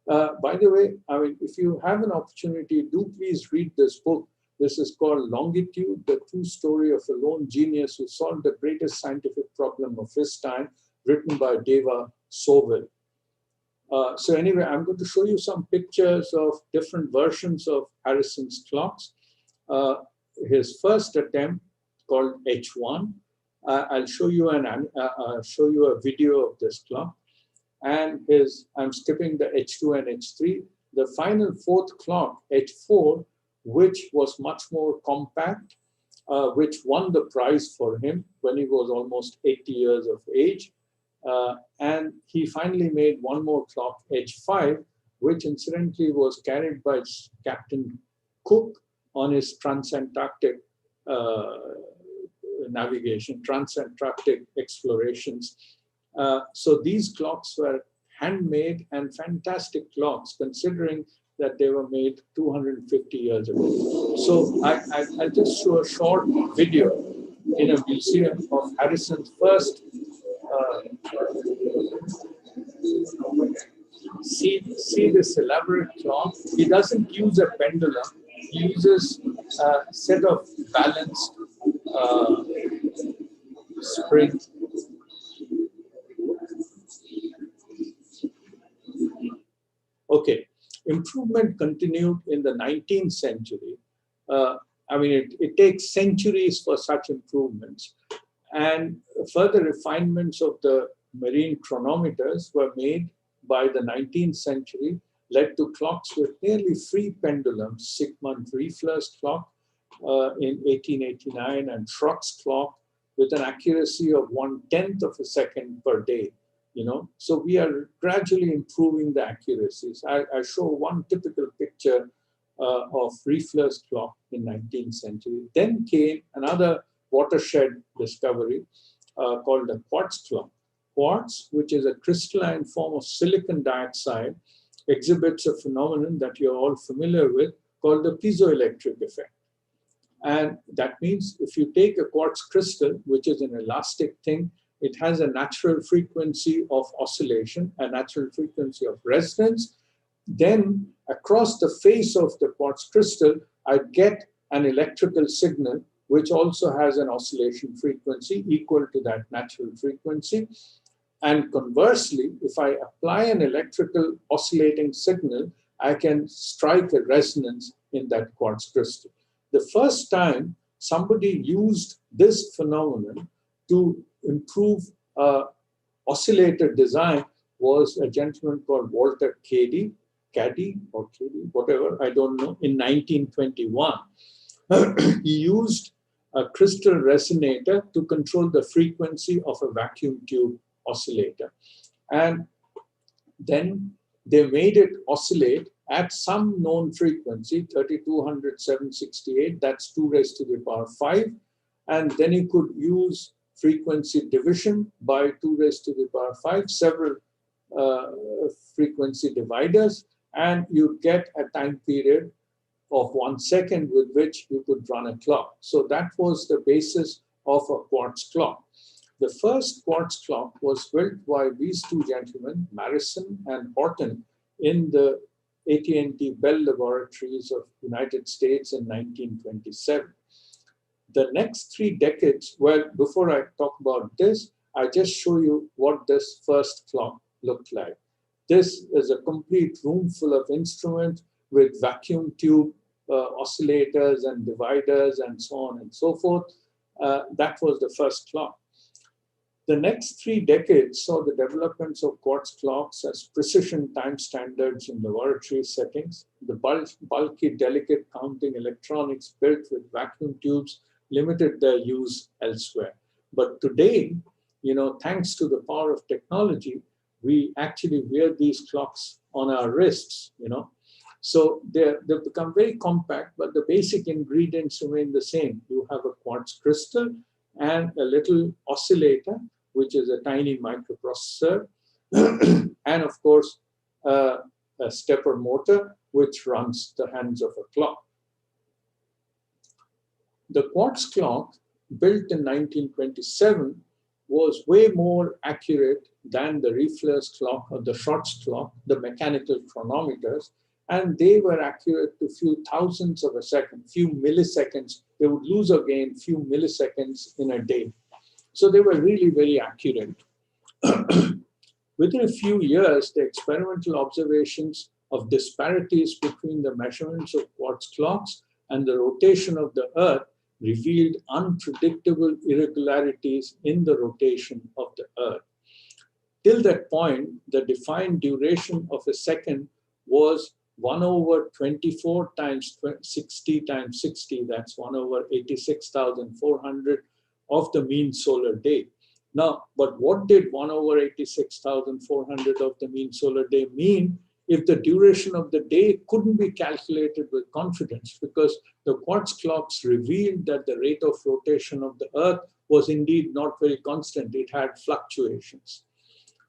By the way, I mean, if you have an opportunity, do please read this book. This is called Longitude, the True Story of a Lone Genius Who Solved the Greatest Scientific Problem of His Time, written by Deva Sowell. So anyway, I'm going to show you some pictures of different versions of Harrison's clocks. His first attempt, called H1, I'll show you a video of this clock. And I'm skipping the H2 and H3. The final fourth clock, H4, which was much more compact, which won the prize for him when he was almost 80 years of age. And he finally made one more clock, H5, which incidentally was carried by Captain Cook on his transantarctic navigation, transantarctic explorations. So these clocks were handmade and fantastic clocks, considering that they were made 250 years ago. So I'll just show a short video in a museum of Harrison's first. See this elaborate clock. He doesn't use a pendulum. He uses a set of balanced springs. Okay, improvement continued in the 19th century. I mean, it takes centuries for such improvements. And further refinements of the marine chronometers were made by the 19th century, led to clocks with nearly free pendulums, Sigmund Riefler's clock in 1889 and Schrock's clock with an accuracy of 1/10 of a second per day. So we are gradually improving the accuracies. I show one typical picture of Riefler's clock in 19th century. Then came another watershed discovery called the Quartz clock. Quartz, which is a crystalline form of silicon dioxide, exhibits a phenomenon that you're all familiar with called the piezoelectric effect. And that means if you take a quartz crystal, which is an elastic thing, it has a natural frequency of oscillation, a natural frequency of resonance. Then across the face of the quartz crystal, I get an electrical signal, which also has an oscillation frequency equal to that natural frequency. And conversely, if I apply an electrical oscillating signal, I can strike a resonance in that quartz crystal. The first time somebody used this phenomenon to improve oscillator design was a gentleman called Walter Cady, whatever, I don't know, in 1921. He used a crystal resonator to control the frequency of a vacuum tube oscillator. And Then they made it oscillate at some known frequency, 3200, 768, that's 2 raised to the power 5. And then you could use frequency division by 2 raised to the power 5, several uh, frequency dividers, and you get a time period of 1 second with which you could run a clock. So that was the basis of a quartz clock. The first quartz clock was built by these two gentlemen, Marison and Horton, in the AT&T Bell Laboratories of United States in 1927. The next 3 decades, well, before I talk about this, I just show you what this first clock looked like. This is a complete room full of instruments with vacuum tube oscillators and dividers and so on and so forth. That was the first clock. The next 3 decades saw the developments of quartz clocks as precision time standards in laboratory settings. The bulky, delicate counting electronics built with vacuum tubes limited their use elsewhere. But today, thanks to the power of technology, we actually wear these clocks on our wrists. So they've become very compact, but the basic ingredients remain the same. You have a quartz crystal and a little oscillator, which is a tiny microprocessor, and of course, a stepper motor, which runs the hands of a clock. The quartz clock, built in 1927, was way more accurate than the Riefler's clock or the Schrott's clock, the mechanical chronometers, and they were accurate to few thousandths of a second, few milliseconds. They would lose or gain few milliseconds in a day. So they were really very accurate. Within a few years, the experimental observations of disparities between the measurements of quartz clocks and the rotation of the Earth revealed unpredictable irregularities in the rotation of the Earth. Till that point, the defined duration of a second was 1 over 24 times 60 times 60, that's 1 over 86,400 of the mean solar day. Now, but what did 1 over 86,400 of the mean solar day mean if the duration of the day couldn't be calculated with confidence? Because the quartz clocks revealed that the rate of rotation of the Earth was indeed not very constant. It had fluctuations.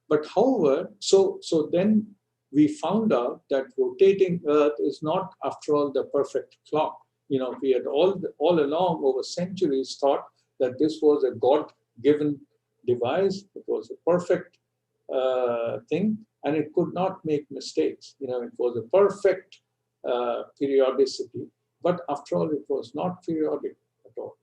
But however, so then we found out that rotating Earth is not, after all, the perfect clock. We had all along over centuries thought that this was a God-given device. It was a perfect thing, and it could not make mistakes. It was a perfect periodicity, but after all, it was not periodic at all.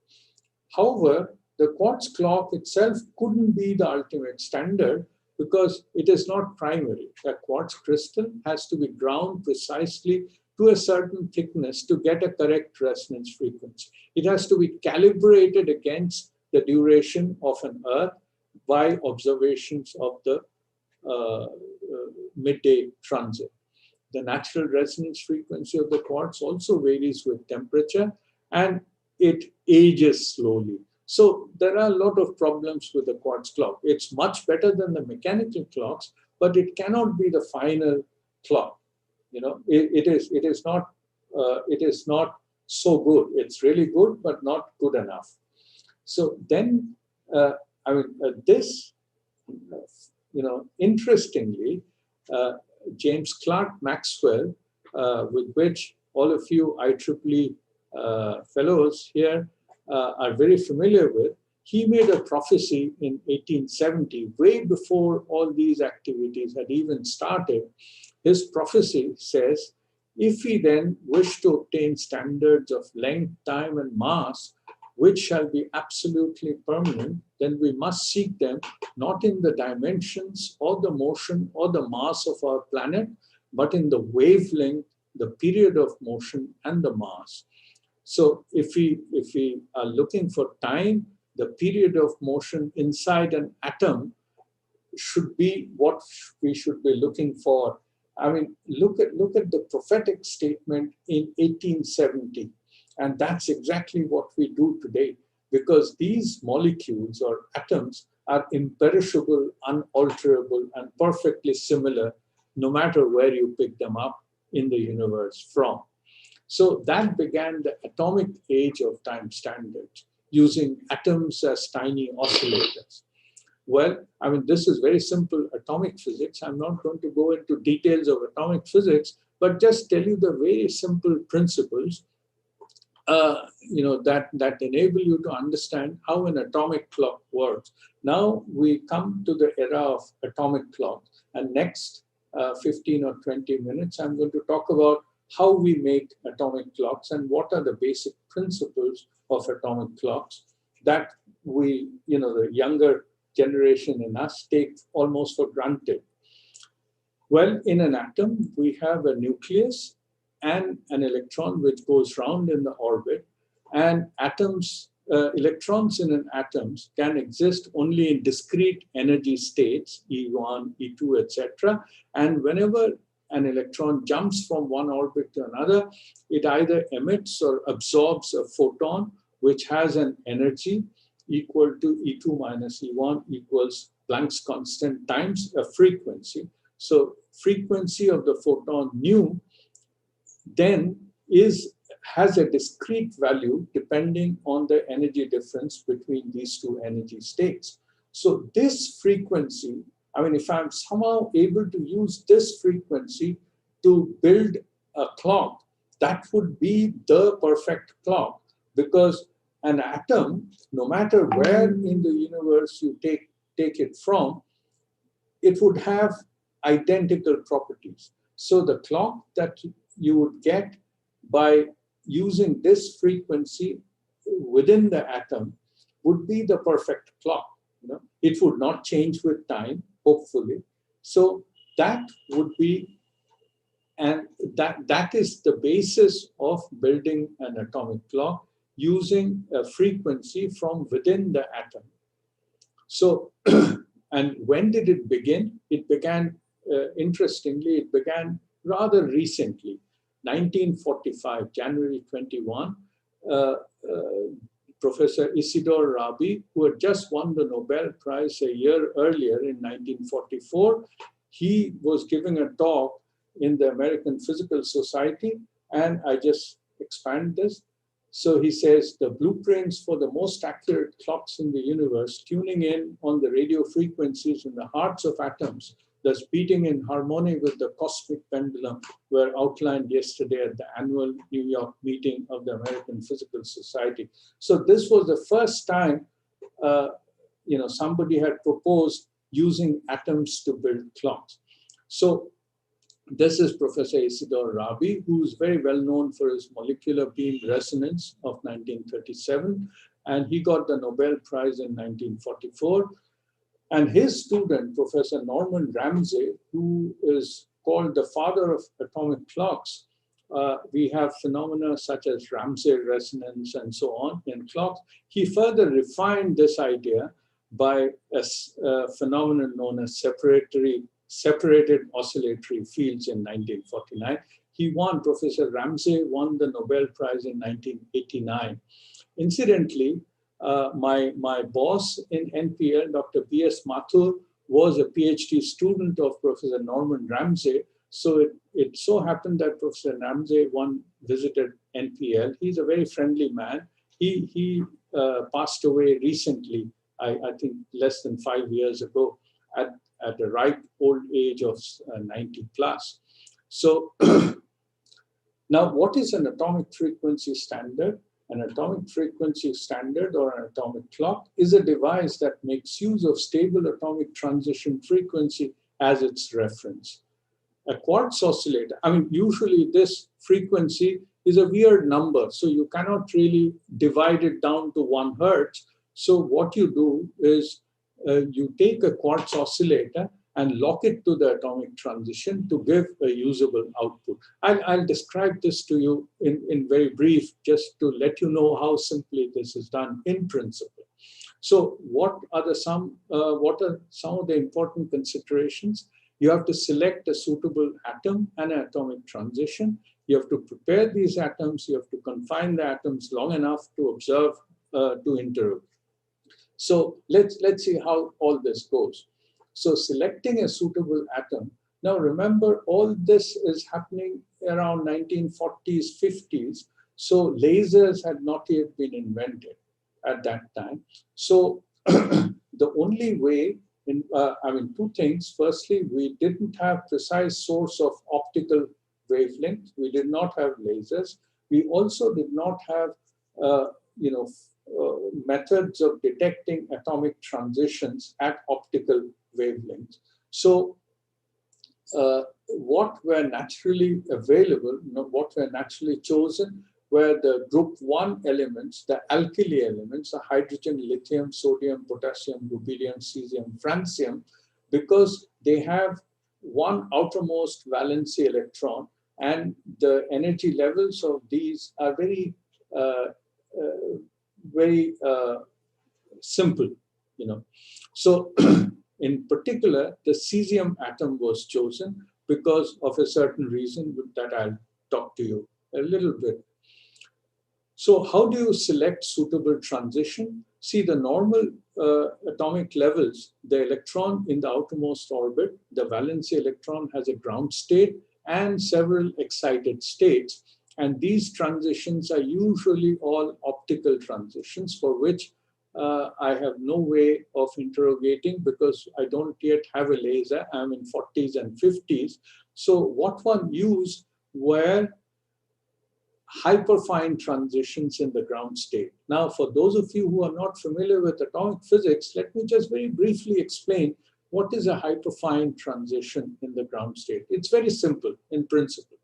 However, the quartz clock itself couldn't be the ultimate standard because it is not primary. A quartz crystal has to be ground precisely to a certain thickness to get a correct resonance frequency. It has to be calibrated against the duration of an Earth by observations of the midday transit. The natural resonance frequency of the quartz also varies with temperature, and it ages slowly. So there are a lot of problems with the quartz clock. It's much better than the mechanical clocks, but it cannot be the final clock. It is not so good. It's really good, but not good enough. So then, this, interestingly, James Clerk Maxwell, with which all of you IEEE fellows here are very familiar with, he made a prophecy in 1870, way before all these activities had even started. His prophecy says, if we then wish to obtain standards of length, time, and mass, which shall be absolutely permanent, then we must seek them not in the dimensions or the motion or the mass of our planet, but in the wavelength, the period of motion, and the mass. So if we are looking for time, the period of motion inside an atom should be what we should be looking for. Look at the prophetic statement in 1870. And that's exactly what we do today, because these molecules or atoms are imperishable, unalterable, and perfectly similar no matter where you pick them up in the universe from. So that began the atomic age of time standards, using atoms as tiny oscillators. Well, I mean, this is very simple atomic physics. I'm not going to go into details of atomic physics, but just tell you the very simple principles that enable you to understand how an atomic clock works. Now we come to the era of atomic clocks, and next 15 or 20 minutes, I'm going to talk about how we make atomic clocks and what are the basic principles of atomic clocks that we, the younger generation in us take almost for granted. Well, in an atom, we have a nucleus and an electron which goes round in the orbit. And electrons in an atom can exist only in discrete energy states, E1, E2, etc. And whenever an electron jumps from one orbit to another, it either emits or absorbs a photon, which has an energy equal to E2 minus E1 equals Planck's constant times a frequency. So frequency of the photon nu then has a discrete value depending on the energy difference between these two energy states. So this frequency, I mean, if I'm somehow able to use this frequency to build a clock, that would be the perfect clock, because an atom, no matter where in the universe you take it from, it would have identical properties. So the clock that you would get by using this frequency within the atom would be the perfect clock. It would not change with time, hopefully. So that would be, and that is the basis of building an atomic clock, using a frequency from within the atom. So, and when did it begin? It began, interestingly, it began rather recently, 1945, January 21. Professor Isidore Rabi, who had just won the Nobel Prize a year earlier in 1944, he was giving a talk in the American Physical Society, and I just expand this. So he says, the blueprints for the most accurate clocks in the universe, tuning in on the radio frequencies in the hearts of atoms, thus beating in harmony with the cosmic pendulum, were outlined yesterday at the annual New York meeting of the American Physical Society. So this was the first time somebody had proposed using atoms to build clocks. So this is Professor Isidore Rabi, who is very well known for his molecular beam resonance of 1937, and he got the Nobel Prize in 1944. And his student, Professor Norman Ramsay, who is called the father of atomic clocks, we have phenomena such as Ramsay resonance and so on in clocks. He further refined this idea by a phenomenon known as separated oscillatory fields in 1949. Professor Ramsay won the Nobel Prize in 1989. Incidentally, my boss in NPL, Dr. B.S. Mathur, was a PhD student of Professor Norman Ramsay. So it so happened that Professor Ramsay visited NPL. He's a very friendly man. He passed away recently, I think less than 5 years ago, at the ripe old age of 90 plus. So now, what is an atomic frequency standard? An atomic frequency standard or an atomic clock is a device that makes use of stable atomic transition frequency as its reference. A quartz oscillator, I mean, usually this frequency is a weird number, so you cannot really divide it down to 1 hertz. So what you do is you take a quartz oscillator and lock it to the atomic transition to give a usable output. I'll describe this to you in very brief, just to let you know how simply this is done in principle. So what are some of the important considerations? You have to select a suitable atom and an atomic transition. You have to prepare these atoms. You have to confine the atoms long enough to observe to interrupt. So let's see how all this goes. So selecting a suitable atom. Now remember, all this is happening around 1940s, 50s. So lasers had not yet been invented at that time. So the only way, two things. Firstly, we didn't have precise source of optical wavelength. We did not have lasers. We also did not have, uh, you know, methods of detecting atomic transitions at optical wavelengths. So what were naturally available, what were naturally chosen, were the group 1 elements, the alkali elements, the hydrogen, lithium, sodium, potassium, rubidium, cesium, francium, because they have one outermost valency electron, and the energy levels of these are uh, uh, very simple, you know. So in particular, the cesium atom was chosen because of a certain reason that I'll talk to you a little bit. So how do you select suitable transition? See, the normal atomic levels, the electron in the outermost orbit, the valency electron has a ground state and several excited states. And these transitions are usually all optical transitions, for which I have no way of interrogating because I don't yet have a laser. I'm in 40s and 50s. So what one used were hyperfine transitions in the ground state. Now, for those of you who are not familiar with atomic physics, let me just very briefly explain what is a hyperfine transition in the ground state. It's very simple in principle.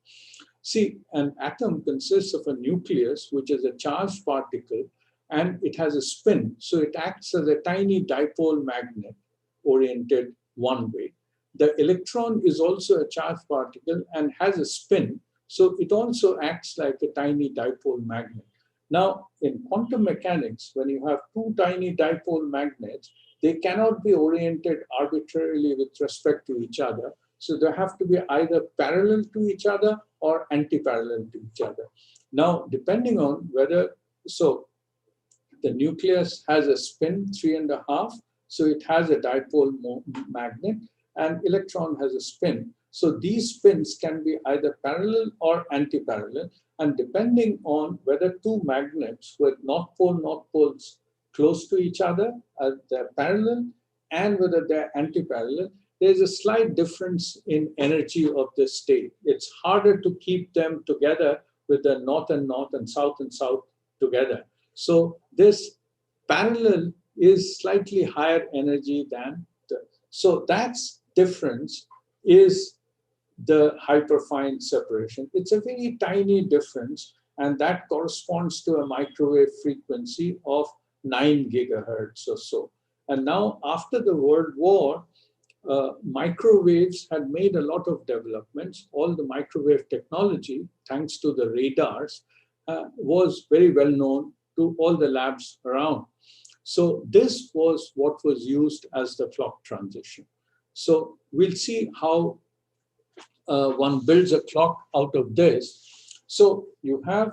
See, an atom consists of a nucleus, which is a charged particle, and it has a spin. So it acts as a tiny dipole magnet oriented one way. The electron is also a charged particle and has a spin. So it also acts like a tiny dipole magnet. Now, in quantum mechanics, when you have two tiny dipole magnets, they cannot be oriented arbitrarily with respect to each other. So they have to be either parallel to each other or anti-parallel to each other. Now, depending on whether, so the nucleus has a spin 3.5, so it has a dipole magnet, and electron has a spin. So these spins can be either parallel or anti-parallel, and depending on whether two magnets with north poles close to each other, they're parallel, and whether they're anti-parallel, there's a slight difference in energy of the state. It's harder to keep them together with the north and south together. So this parallel is slightly higher energy than the, so that's difference is the hyperfine separation. It's a very tiny difference, and that corresponds to a microwave frequency of 9 gigahertz or so. And now, after the World War, microwaves had made a lot of developments. All the microwave technology, thanks to the radars, was very well known to all the labs around. So this was what was used as the clock transition. So we'll see how one builds a clock out of this. So you have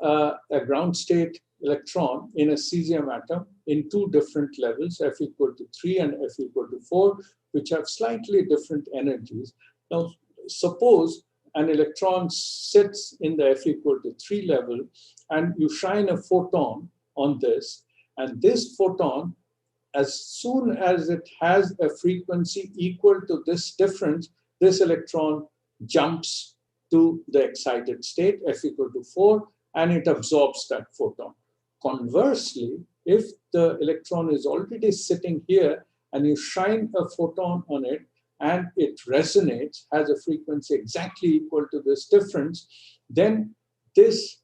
a ground state electron in a cesium atom in two different levels, F equal to 3 and F equal to 4, which have slightly different energies. Now, suppose an electron sits in the F equal to 3 level, and you shine a photon on this, and this photon, as soon as it has a frequency equal to this difference, this electron jumps to the excited state, F equal to 4, and it absorbs that photon. Conversely, if the electron is already sitting here and you shine a photon on it and it resonates, has a frequency exactly equal to this difference, then this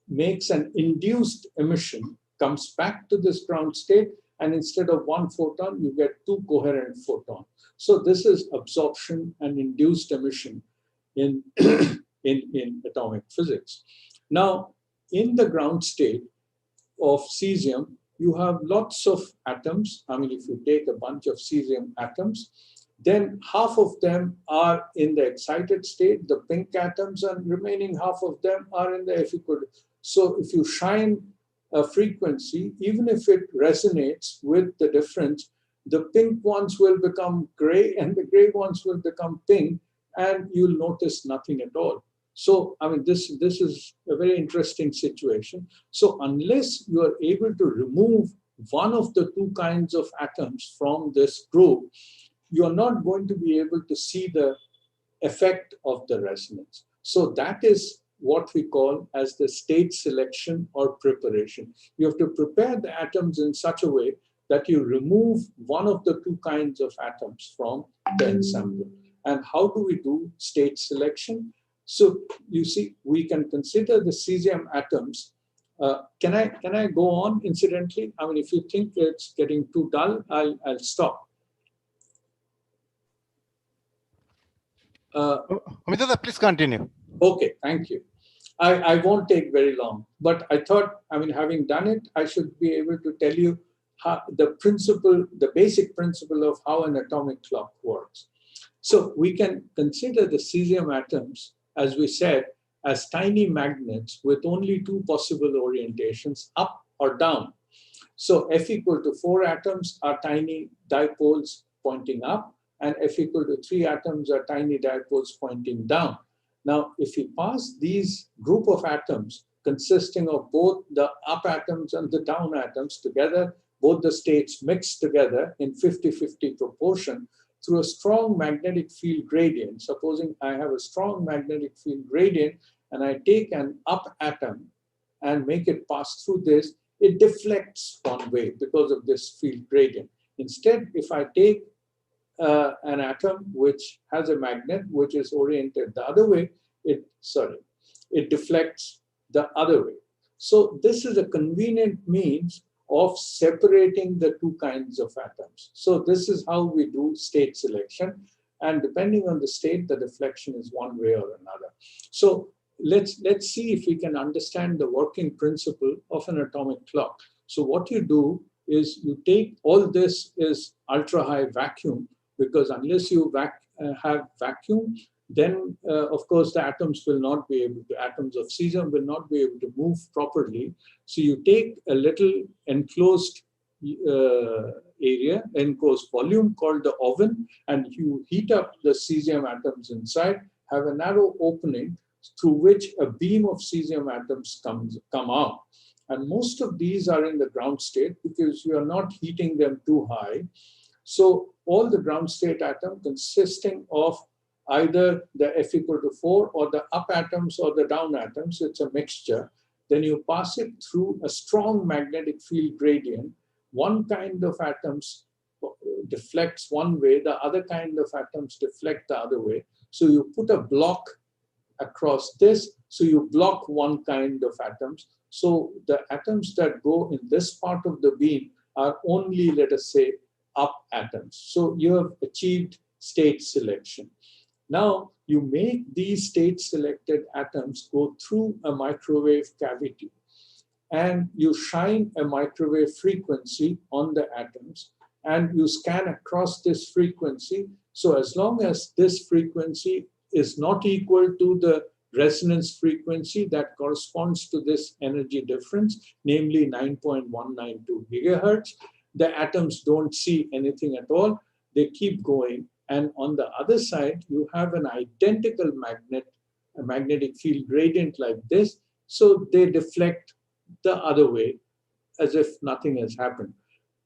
makes an induced emission, comes back to this ground state, and instead of one photon, you get two coherent photons. So this is absorption and induced emission in, in atomic physics. Now, in the ground state of cesium, you have lots of atoms. I mean, if you take a bunch of cesium atoms, then half of them are in the excited state, the pink atoms, and remaining half of them are in the F equal to. So if you shine a frequency, even if it resonates with the difference, the pink ones will become gray and the gray ones will become pink, and you'll notice nothing at all. So, I mean, this is a very interesting situation. So unless you are able to remove one of the two kinds of atoms from this group, you're not going to be able to see the effect of the resonance. So that is what we call as the state selection or preparation. You have to prepare the atoms in such a way that you remove one of the two kinds of atoms from the ensemble. And how do we do state selection? So you see, we can consider the cesium atoms. Can I go on incidentally? I mean, if you think it's getting too dull, I'll stop. Amita, please continue. Okay, thank you. I won't take very long, but I thought, I mean, having done it, I should be able to tell you how the principle, the basic principle of how an atomic clock works. So we can consider the cesium atoms, as we said, as tiny magnets with only two possible orientations, up or down. So F equal to 4 atoms are tiny dipoles pointing up, and F equal to 3 atoms are tiny dipoles pointing down. Now, if you pass these group of atoms consisting of both the up atoms and the down atoms together, both the states mixed together in 50-50 proportion through a strong magnetic field gradient. Supposing I have a strong magnetic field gradient and I take an up atom and make it pass through this, it deflects one way because of this field gradient. Instead, if I take an atom which has a magnet which is oriented the other way, it deflects the other way. So this is a convenient means of separating the two kinds of atoms. So this is how we do state selection. And depending on the state, the deflection is one way or another. So let's see if we can understand the working principle of an atomic clock. So what you do is you take, all this is ultra high vacuum, because unless you have vacuum, then of course the atoms will not be able to, atoms of cesium will not be able to move properly. So you take a little enclosed area, enclosed volume called the oven, and you heat up the cesium atoms inside, have a narrow opening through which a beam of cesium atoms come out. And most of these are in the ground state because you are not heating them too high. So all the ground state atom consisting of either the F equal to 4 or the up atoms or the down atoms, it's a mixture. Then you pass it through a strong magnetic field gradient. One kind of atoms deflects one way, the other kind of atoms deflect the other way. So you put a block across this, so you block one kind of atoms. So the atoms that go in this part of the beam are only, let us say, up atoms. So you have achieved state selection. Now you make these state selected atoms go through a microwave cavity, and you shine a microwave frequency on the atoms, and you scan across this frequency. So as long as this frequency is not equal to the resonance frequency that corresponds to this energy difference, namely 9.192 gigahertz, the atoms don't see anything at all. They keep going. And on the other side, you have an identical a magnetic field gradient like this. So they deflect the other way as if nothing has happened.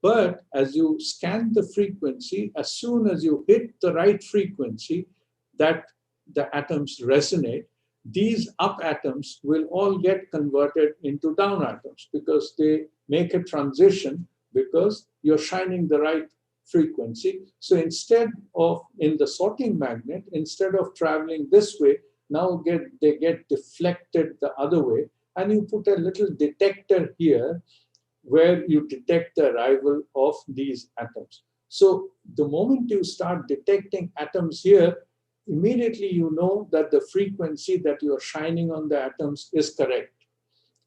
But as you scan the frequency, as soon as you hit the right frequency that the atoms resonate, these up atoms will all get converted into down atoms because they make a transition because you're shining the right frequency. So instead of, in the sorting magnet, instead of traveling this way, now they get deflected the other way. And you put a little detector here where you detect the arrival of these atoms. So the moment you start detecting atoms here, immediately you know that the frequency that you are shining on the atoms is correct.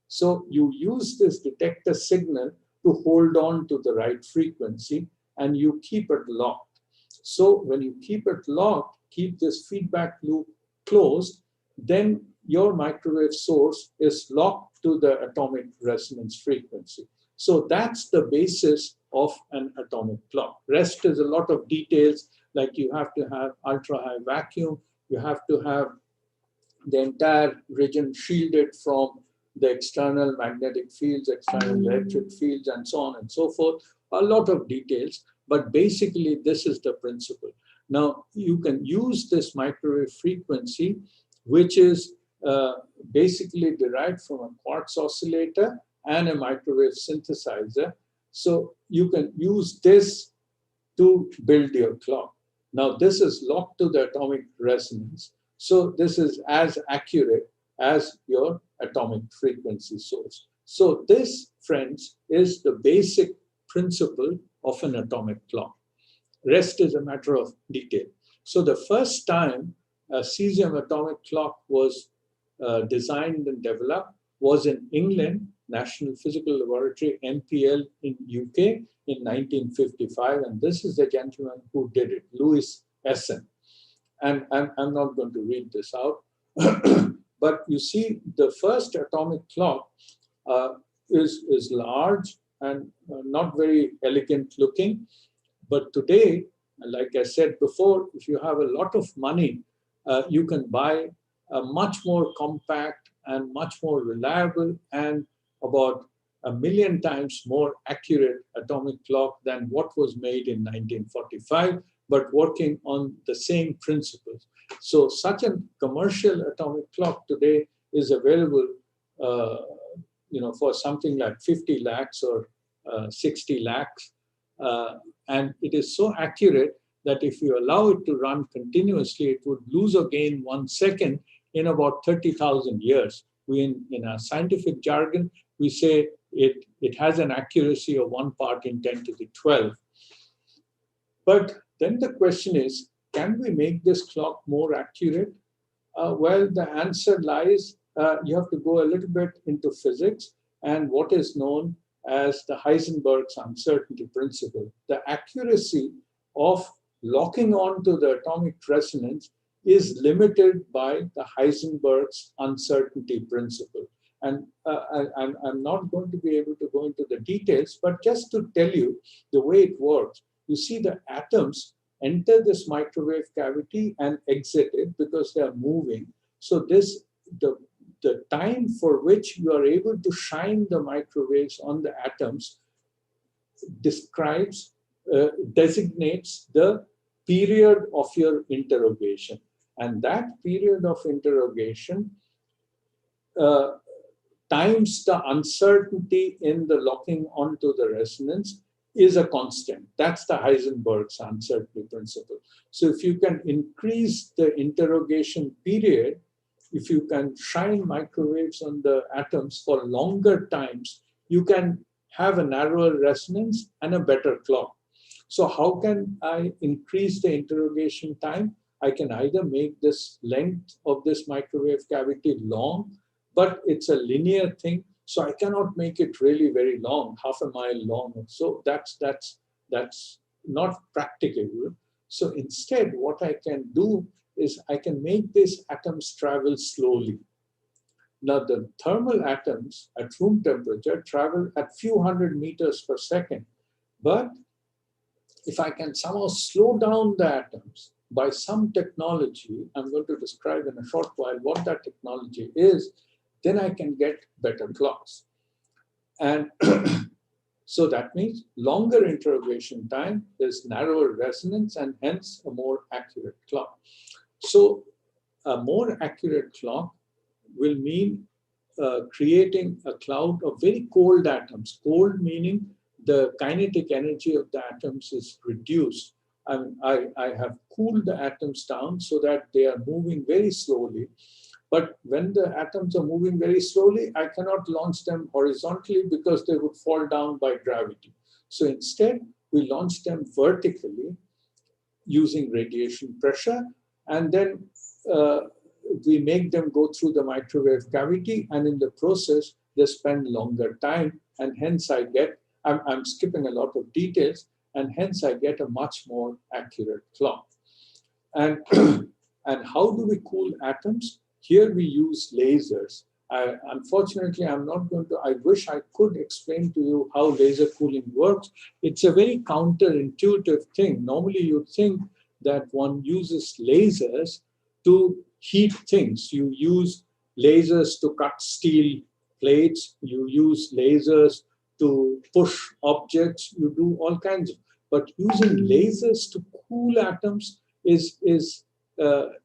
So you use this detector signal to hold on to the right frequency, and you keep it locked. So when you keep it locked, keep this feedback loop closed, then your microwave source is locked to the atomic resonance frequency. So that's the basis of an atomic clock. Rest is a lot of details, like you have to have ultra-high vacuum, you have to have the entire region shielded from the external magnetic fields, external electric fields, and so on and so forth. A lot of details, but basically this is the principle. Now, you can use this microwave frequency, which is basically derived from a quartz oscillator and a microwave synthesizer. So you can use this to build your clock. Now, this is locked to the atomic resonance. So this is as accurate as your atomic frequency source. So this, friends, is the basic principle of an atomic clock. Rest is a matter of detail. So the first time a cesium atomic clock was designed and developed was in England, National Physical Laboratory, NPL in UK in 1955. And this is the gentleman who did it, Louis Essen. And I'm not going to read this out. But you see, the first atomic clock is large and not very elegant looking. But today, like I said before, if you have a lot of money, you can buy a much more compact and much more reliable and about 1 million times more accurate atomic clock than what was made in 1945, but working on the same principles. So such a commercial atomic clock today is available for something like 50 lakhs or 60 lakhs. And it is so accurate that if you allow it to run continuously, it would lose or gain 1 second in about 30,000 years. In our scientific jargon, we say it has an accuracy of 1 part in 10 to the 12. But then the question is, can we make this clock more accurate? Well, the answer lies, you have to go a little bit into physics and what is known as the Heisenberg's uncertainty principle. The accuracy of locking on to the atomic resonance is limited by the Heisenberg's uncertainty principle. And I'm not going to be able to go into the details, but just to tell you the way it works, you see the atoms enter this microwave cavity and exit it because they are moving. So the time for which you are able to shine the microwaves on the atoms designates the period of your interrogation. And that period of interrogation times the uncertainty in the locking onto the resonance is a constant. That's the Heisenberg's uncertainty principle. So if you can increase the interrogation period, if you can shine microwaves on the atoms for longer times, you can have a narrower resonance and a better clock. So how can I increase the interrogation time? I can either make this length of this microwave cavity long, but it's a linear thing. So I cannot make it really very long, 0.5 mile long. So that's not practicable. So instead, what I can do is I can make these atoms travel slowly. Now, the thermal atoms at room temperature travel at few hundred meters per second. But if I can somehow slow down the atoms by some technology, I'm going to describe in a short while what that technology is, then I can get better clocks. And so that means longer interrogation time, there's narrower resonance, and hence a more accurate clock. So a more accurate clock will mean creating a cloud of very cold atoms. Cold meaning the kinetic energy of the atoms is reduced. I have cooled the atoms down so that they are moving very slowly. But when the atoms are moving very slowly, I cannot launch them horizontally because they would fall down by gravity. So instead, we launch them vertically using radiation pressure, and then we make them go through the microwave cavity, and in the process, they spend longer time, and hence I get, I'm skipping a lot of details, and hence I get a much more accurate clock. And, and how do we cool atoms? Here we use lasers. Unfortunately, I'm not going to, I wish I could explain to you how laser cooling works. It's a very counterintuitive thing. Normally, you'd think that one uses lasers to heat things. You use lasers to cut steel plates. You use lasers to push objects. You do all kinds of, but using lasers to cool atoms is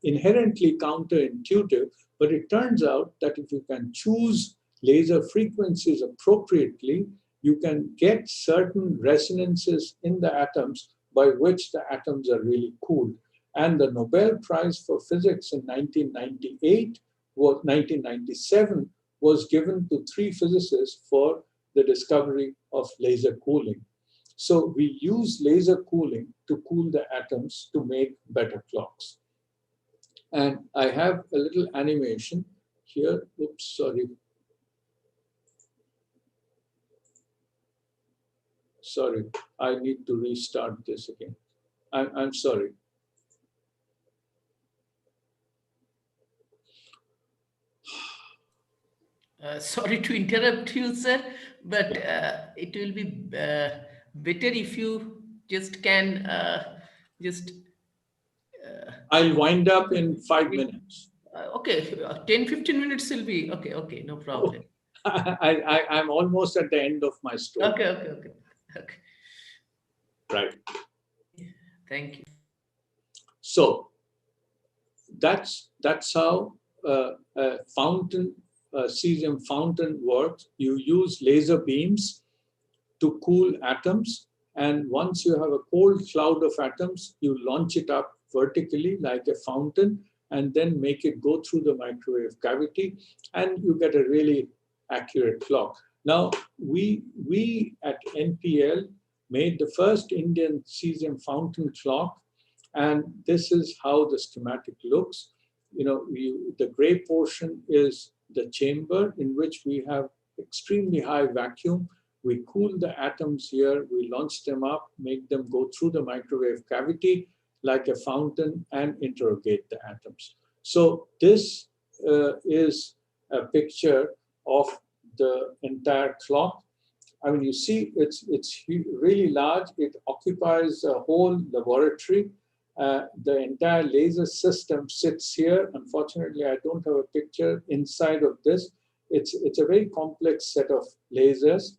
inherently counterintuitive. But it turns out that if you can choose laser frequencies appropriately, you can get certain resonances in the atoms by which the atoms are really cooled. And the Nobel Prize for Physics in 1997 was given to 3 physicists for the discovery of laser cooling. So we use laser cooling to cool the atoms to make better clocks. And I have a little animation here. Oops, sorry. Sorry, I need to restart this again. I'm sorry. Sorry to interrupt you, sir, but it will be better if you just can just. I'll wind up in 5 minutes. Okay, 10-15 minutes will be okay. Okay, no problem. I'm almost at the end of my story. Okay. Right. Thank you. So that's how a fountain, cesium fountain works. You use laser beams to cool atoms, and once you have a cold cloud of atoms, you launch it up vertically like a fountain, and then make it go through the microwave cavity, and you get a really accurate clock. Now, we at NPL made the first Indian cesium fountain clock, and this is how the schematic looks. You know, the gray portion is the chamber in which we have extremely high vacuum. We cool the atoms here, we launch them up, make them go through the microwave cavity like a fountain, and interrogate the atoms. So this is a picture of the entire clock. I mean, you see, it's really large. It occupies a whole laboratory. The entire laser system sits here. Unfortunately, I don't have a picture inside of this. It's a very complex set of lasers.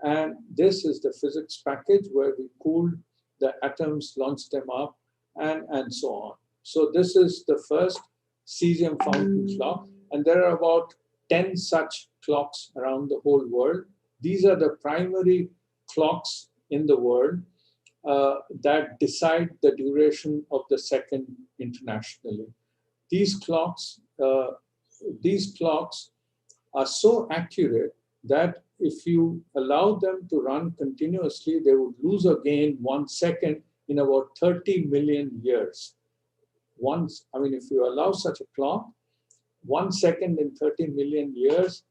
And this is the physics package where we cooled the atoms, launched them up, and so on. So this is the first cesium fountain clock. And there are about 10 such clocks around the whole world. These are the primary clocks in the world that decide the duration of the second internationally. These clocks are so accurate that if you allow them to run continuously, they would lose again 1 second in about 30 million years. If you allow such a clock, 1 second in 30 million years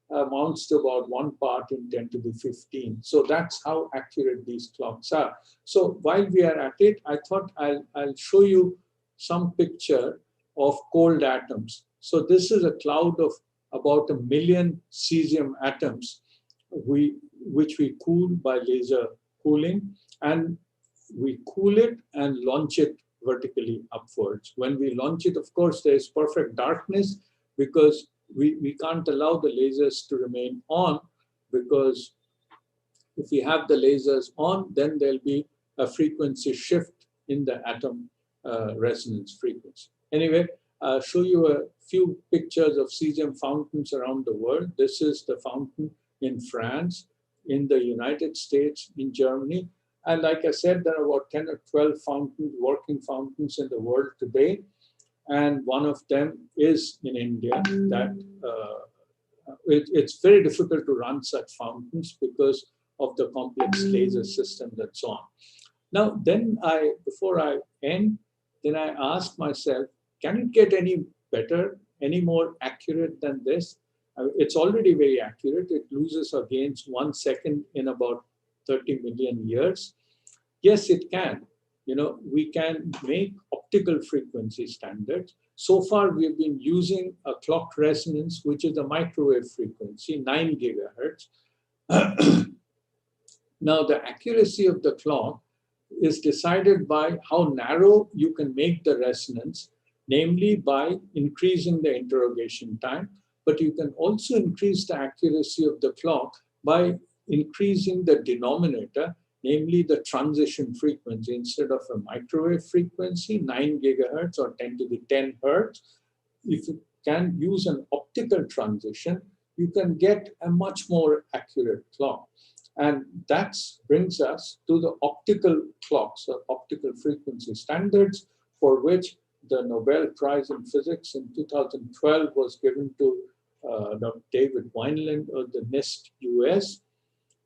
amounts to about 1 part in 10 to the 15. So that's how accurate these clocks are. So while we are at it, I thought I'll show you some picture of cold atoms. So this is a cloud of about 1 million cesium atoms, which we cool by laser cooling, and we cool it and launch it vertically upwards. When we launch it, of course, there is perfect darkness because we can't allow the lasers to remain on, because if we have the lasers on, then there'll be a frequency shift in the atom resonance frequency. Anyway, I'll show you a few pictures of cesium fountains around the world. This is the fountain in France, in the United States, in Germany. And like I said, there are about 10 or 12 fountains, working fountains in the world today. And one of them is in India. It's very difficult to run such fountains because of the complex laser system that's on. Now, then before I end, then I ask myself, can it get any better, any more accurate than this? It's already very accurate. It loses or gains 1 second in about 30 million years. Yes, it can. You know, we can make optical frequency standards. So far, we've been using a clock resonance, which is a microwave frequency, 9 gigahertz. Now, the accuracy of the clock is decided by how narrow you can make the resonance, namely by increasing the interrogation time. But you can also increase the accuracy of the clock by increasing the denominator, namely the transition frequency. Instead of a microwave frequency, 9 gigahertz or 10 to the 10 hertz, if you can use an optical transition, you can get a much more accurate clock. And that brings us to the optical clocks, or optical frequency standards, for which the Nobel Prize in Physics in 2012 was given to Dr. David Wineland of the NIST US.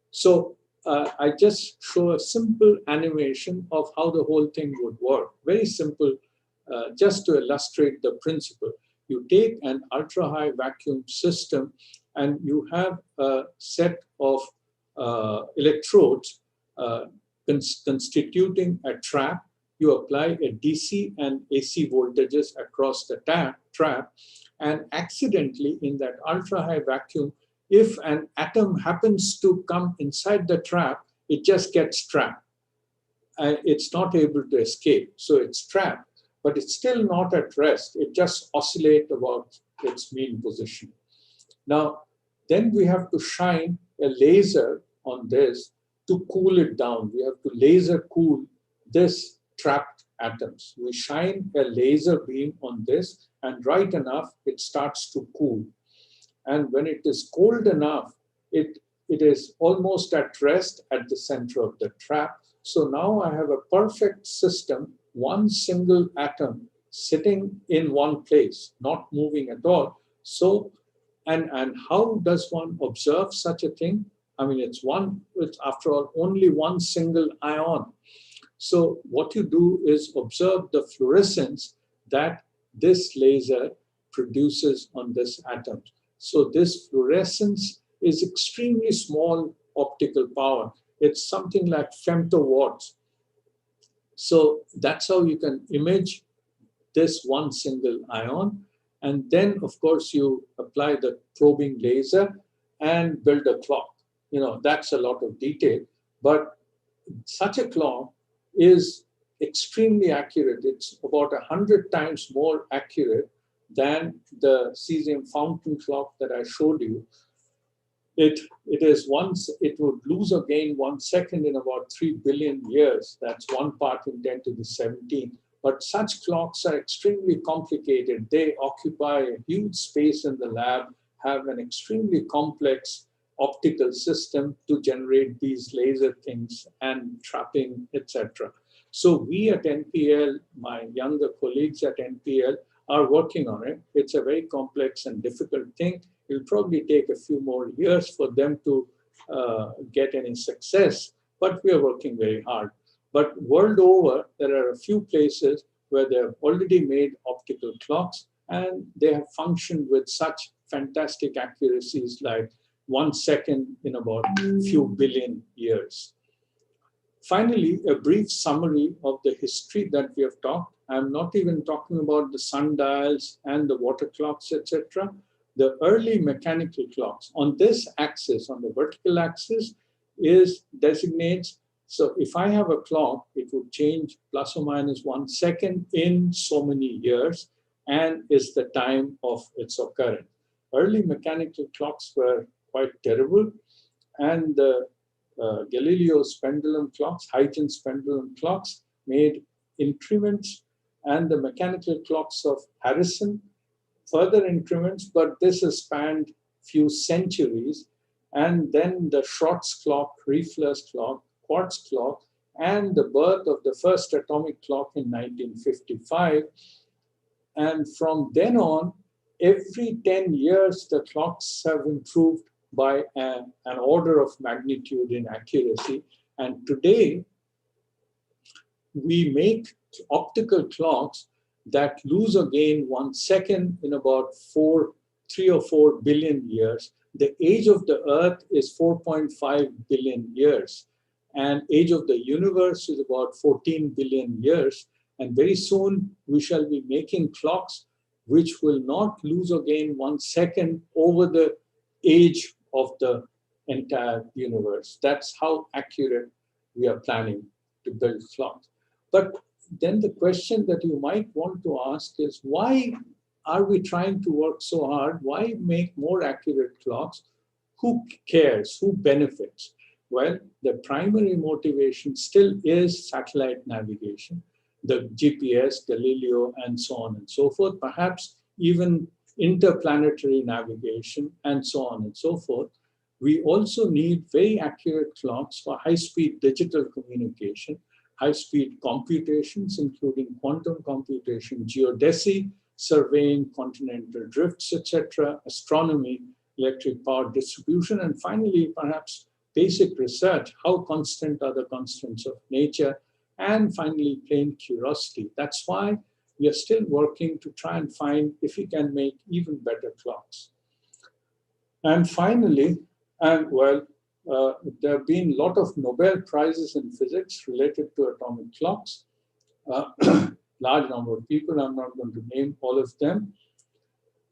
So I just show a simple animation of how the whole thing would work. Very simple, just to illustrate the principle. You take an ultra-high vacuum system and you have a set of electrodes constituting a trap. You apply a DC and AC voltages across the trap, and accidentally in that ultra-high vacuum, if an atom happens to come inside the trap, it just gets trapped. It's not able to escape, so it's trapped, but it's still not at rest. It just oscillates about its mean position. Now, then we have to shine a laser on this to cool it down. We have to laser cool this trapped atoms. We shine a laser beam on this, and right enough, it starts to cool. And when it is cold enough, it is almost at rest at the center of the trap. So now I have a perfect system, one single atom sitting in one place, not moving at all. So, and how does one observe such a thing? I mean, it's after all only one single ion. So what you do is observe the fluorescence that this laser produces on this atom. So this fluorescence is extremely small optical power. It's something like femtowatts. So that's how you can image this one single ion. And then, of course, you apply the probing laser and build a clock. You know, that's a lot of detail. But such a clock is extremely accurate. It's about 100 times more accurate than the cesium fountain clock that I showed you. It would lose or gain 1 second in about 3 billion years. That's 1 part in 10 to the 17. But such clocks are extremely complicated. They occupy a huge space in the lab, have an extremely complex optical system to generate these laser things and trapping, etc. So we at NPL, my younger colleagues at NPL, are working on it. It's a very complex and difficult thing. It'll probably take a few more years for them to get any success, but we are working very hard. But world over, there are a few places where they have already made optical clocks, and they have functioned with such fantastic accuracies like 1 second in about a few billion years. Finally, a brief summary of the history that we have talked. I'm not even talking about the sundials and the water clocks, etc. The early mechanical clocks on this axis, on the vertical axis, designates. So if I have a clock, it would change plus or minus 1 second in so many years and is the time of its occurrence. Early mechanical clocks were quite terrible, and the Galileo's pendulum clocks, Huygens pendulum clocks, made increments, and the mechanical clocks of Harrison further increments, but this has spanned few centuries. And then the Schwartz clock, Riefler's clock, Quartz clock, and the birth of the first atomic clock in 1955. And from then on, every 10 years, the clocks have improved by an order of magnitude in accuracy. And today, we make optical clocks that lose or gain 1 second in about 3 or 4 billion years. The age of the Earth is 4.5 billion years. And age of the universe is about 14 billion years. And very soon, we shall be making clocks which will not lose or gain 1 second over the age of the entire universe. That's how accurate we are planning to build clocks. But then the question that you might want to ask is, why are we trying to work so hard? Why make more accurate clocks? Who cares? Who benefits? Well, the primary motivation still is satellite navigation, the GPS, Galileo, and so on and so forth, perhaps even interplanetary navigation, and so on and so forth. We also need very accurate clocks for high-speed digital communication, high-speed computations, including quantum computation, geodesy, surveying continental drifts, etc., astronomy, electric power distribution, and finally, perhaps basic research, how constant are the constants of nature, and finally, plain curiosity. That's why we are still working to try and find if we can make even better clocks. And finally, there have been a lot of Nobel Prizes in physics related to atomic clocks. Large number of people, I'm not going to name all of them.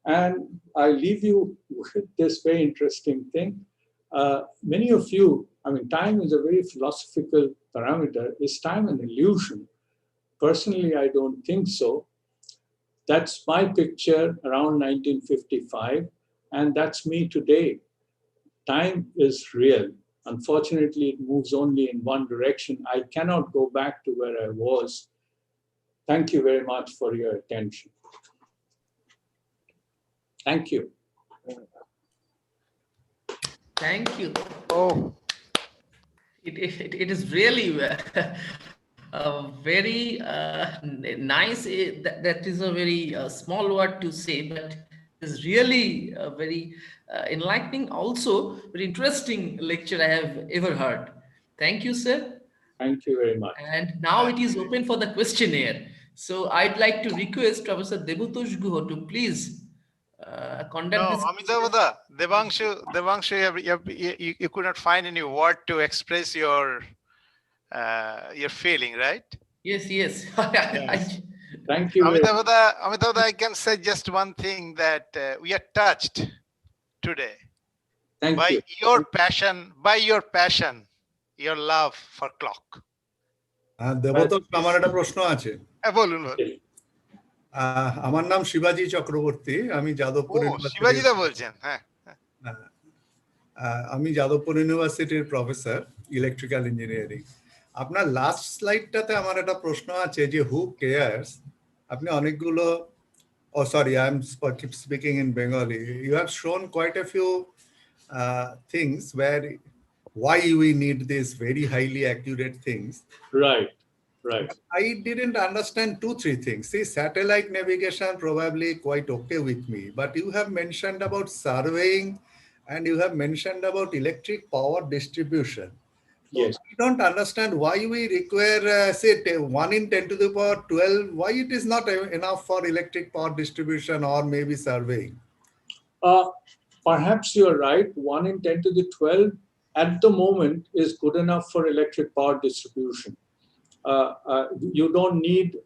And I leave you with this very interesting thing. Many of you, I mean, time is a very philosophical parameter. Is time an illusion? Personally, I don't think so. That's my picture around 1955, and that's me today. Time is real. Unfortunately, it moves only in one direction. I cannot go back to where I was. Thank you very much for your attention. Thank you. Thank you. Oh, It is really very nice. That is a very small word to say, but it's really very enlightening, also very interesting lecture I have ever heard. Thank you, sir. Thank you very much. And now it is open for the questionnaire. So I'd like to request Professor Debutosh Guho to please conduct no, this. Amitabh, Devanshu, you could not find any word to express your feeling, right? Yes, yes. Yes. Thank you very much. Amitabh, I can say just one thing, that we are touched today Thank by you. your passion, your love for clock. Debtosh, আমার একটা প্রশ্ন আছে। বলুন। আমার নাম শিবাজি চক্রবর্তী, আমি যাদবপুর শিবাজিদা বলছেন? হ্যাঁ, আমি যাদবপুর ইউনিভার্সিটির প্রফেসর ইলেকট্রিক্যাল ইঞ্জিনিয়ারিং। আপনার লাস্ট স্লাইডটাতে আমার একটা প্রশ্ন আছে যে হু কেয়ার্স, আপনি অনেকগুলো, sorry, I am speaking in Bengali, you have shown quite a few things where why we need these very highly accurate things. Right. I didn't understand 2-3 things. See, satellite navigation probably quite okay with me, but you have mentioned about surveying and you have mentioned about electric power distribution. So Yes. I don't understand why we require, say, 1 in 10 to the power 12, why it is not enough for electric power distribution or maybe surveying. Perhaps you're right. 1 in 10 to the 12 at the moment is good enough for electric power distribution. You don't need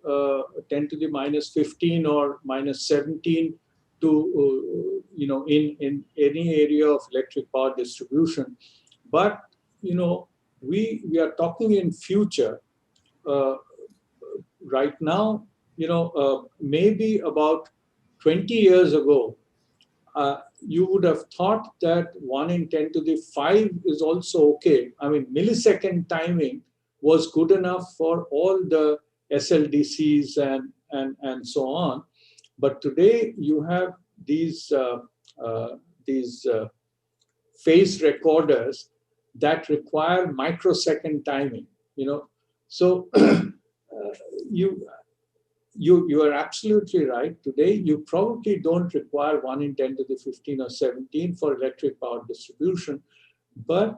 10 to the minus 15 or minus 17 to, in any area of electric power distribution. But, we are talking in future. Right now, maybe about 20 years ago, you would have thought that 1 in 10 to the 5 is also okay. I mean, millisecond timing was good enough for all the SLDCs and so on. But today you have these phase recorders that require microsecond timing. So you are absolutely right. Today, you probably don't require 1 in 10 to the 15 or 17 for electric power distribution. But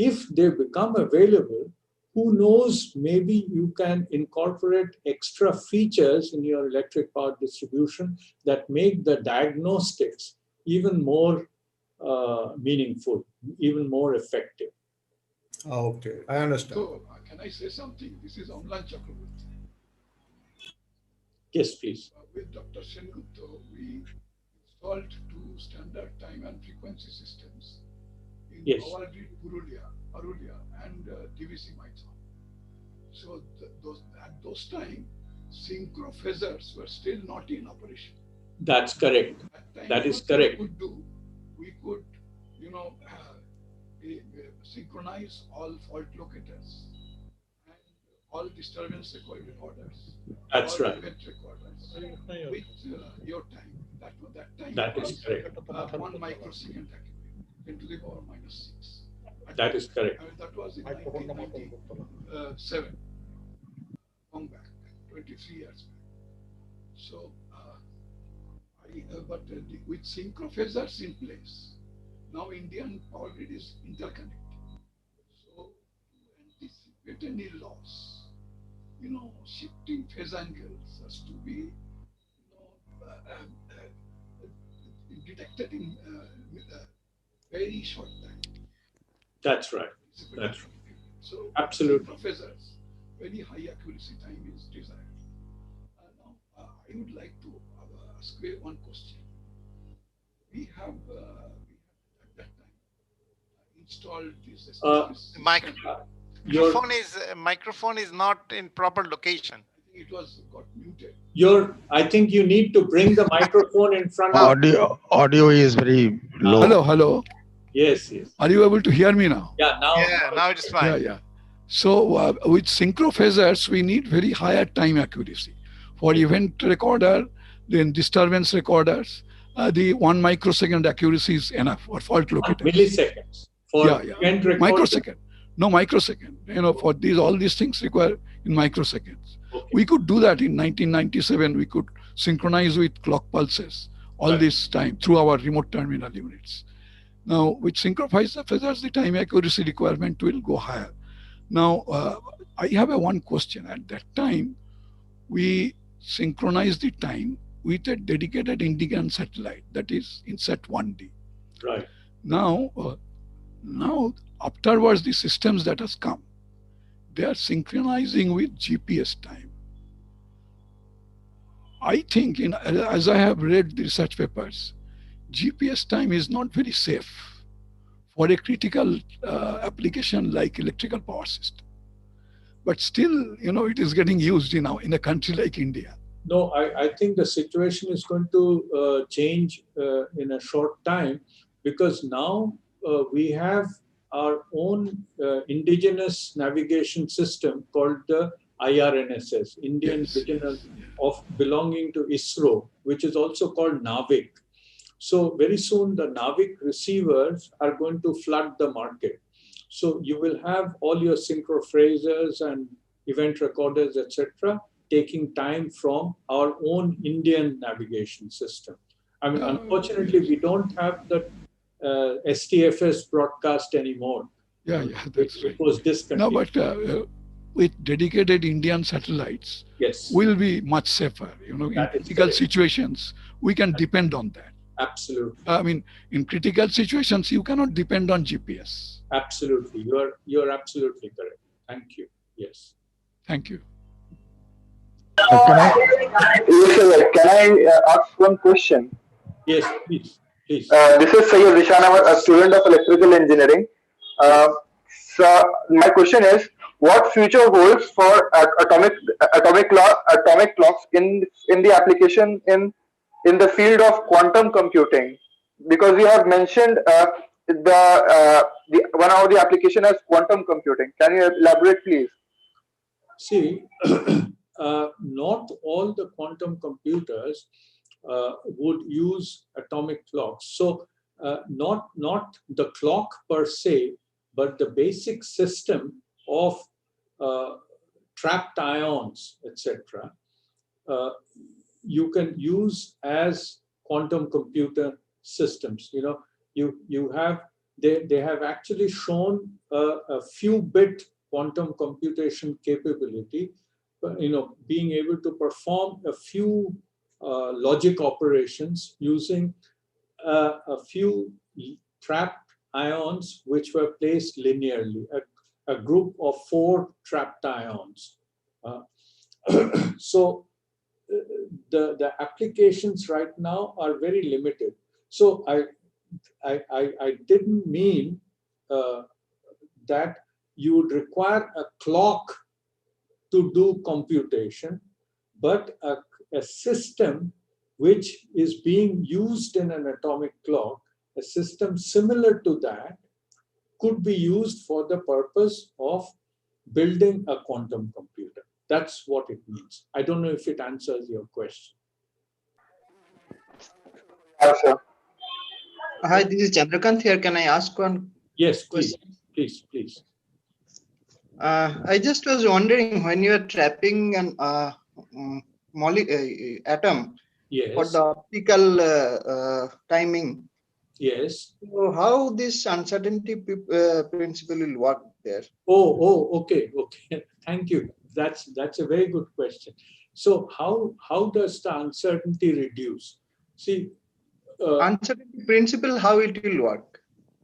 if they become available, who knows, maybe you can incorporate extra features in your electric power distribution that make the diagnostics even more meaningful, even more effective. Okay, I understand. So, can I say something? This is Amlan Chakraborty. Yes, please. With Dr. Sengupta, we installed 2 standard time and frequency systems in Yes. our grid Arulia, and TVC Maitan. So at those time, synchro phasers were still not in operation. That's correct. That is correct. We could, synchronize all fault locators and all disturbance recorders. That's all right. event recorders with your time. That time That was is correct. 1 microsecond accurate, 10 to the power minus 6. That is correct. That was in 1997, long back, 23 years back. So, with synchro phasers in place, now Indian power grid is interconnected. So, to anticipate any loss, shifting phase angles has to be, detected in very short time. That's right. That's right. So, Absolutely. Professors, very high accuracy time is desired. Now, I would like to ask one question. We have at that time installed this. Microphone is not in proper location. I think it was got muted. I think you need to bring the microphone in front of you. Audio is very low. Hello. Yes, yes. Are you able to hear me now? Yeah, now it is fine. Yeah. So with synchro phasers, we need very higher time accuracy. For event recorder, then disturbance recorders, the 1 microsecond accuracy is enough for fault locators. Milliseconds. For event recorder? Microsecond. No, microsecond. For all these things require in microseconds. Okay. We could do that in 1997. We could synchronize with clock pulses all this time through our remote terminal units. Now, with synchro phasers, the time accuracy requirement will go higher. Now, I have one question. At that time, we synchronized the time with a dedicated Indian satellite, that is INSAT 1D. Right. Now, afterwards, the systems that has come, they are synchronizing with GPS time. I think, as I have read the research papers, GPS time is not very safe for a critical application like electrical power system. But still, it is getting used in a country like India. No, I think the situation is going to change in a short time, because now we have our own indigenous navigation system called the IRNSS, Indian Regional of belonging to ISRO, which is also called NAVIC. So very soon the NAVIC receivers are going to flood the market. So you will have all your synchro phasers and event recorders, etc., taking time from our own Indian navigation system. I mean, unfortunately, we don't have the STFS broadcast anymore. Yeah, that's right. It was discontinued. No, but with dedicated Indian satellites, will be much safer. In critical situations, we can depend on that. Absolutely. I mean, in critical situations, you cannot depend on GPS. Absolutely. You're absolutely correct. Thank you. Yes. Thank you. Can I ask one question? Yes, please. This is Sayyid Rishan, a student of electrical engineering. So my question is, what future holds for atomic clocks in the application in the field of quantum computing? Because you have mentioned one of the application as quantum computing. Can you elaborate, please? See, not all the quantum computers would use atomic clocks. So not the clock per se, but the basic system of trapped ions, etc., you can use as quantum computer systems. You have they have actually shown a few bit quantum computation capability, being able to perform a few logic operations using a few trapped ions which were placed linearly, a group of 4 trapped ions. So the applications right now are very limited. So I didn't mean that you would require a clock to do computation, but a system which is being used in an atomic clock, a system similar to that, could be used for the purpose of building a quantum computer. That's what it means. I don't know if it answers your question. Yes, sir. Hi, this is Chandrakant here. Can I ask one Yes, please, question? please. I just was wondering, when you are trapping an atom for Yes, the optical timing, yes. so how this uncertainty principle will work there? Okay. Thank you. That's a very good question. So how does the uncertainty reduce? See, Uncertainty principle, how it will work?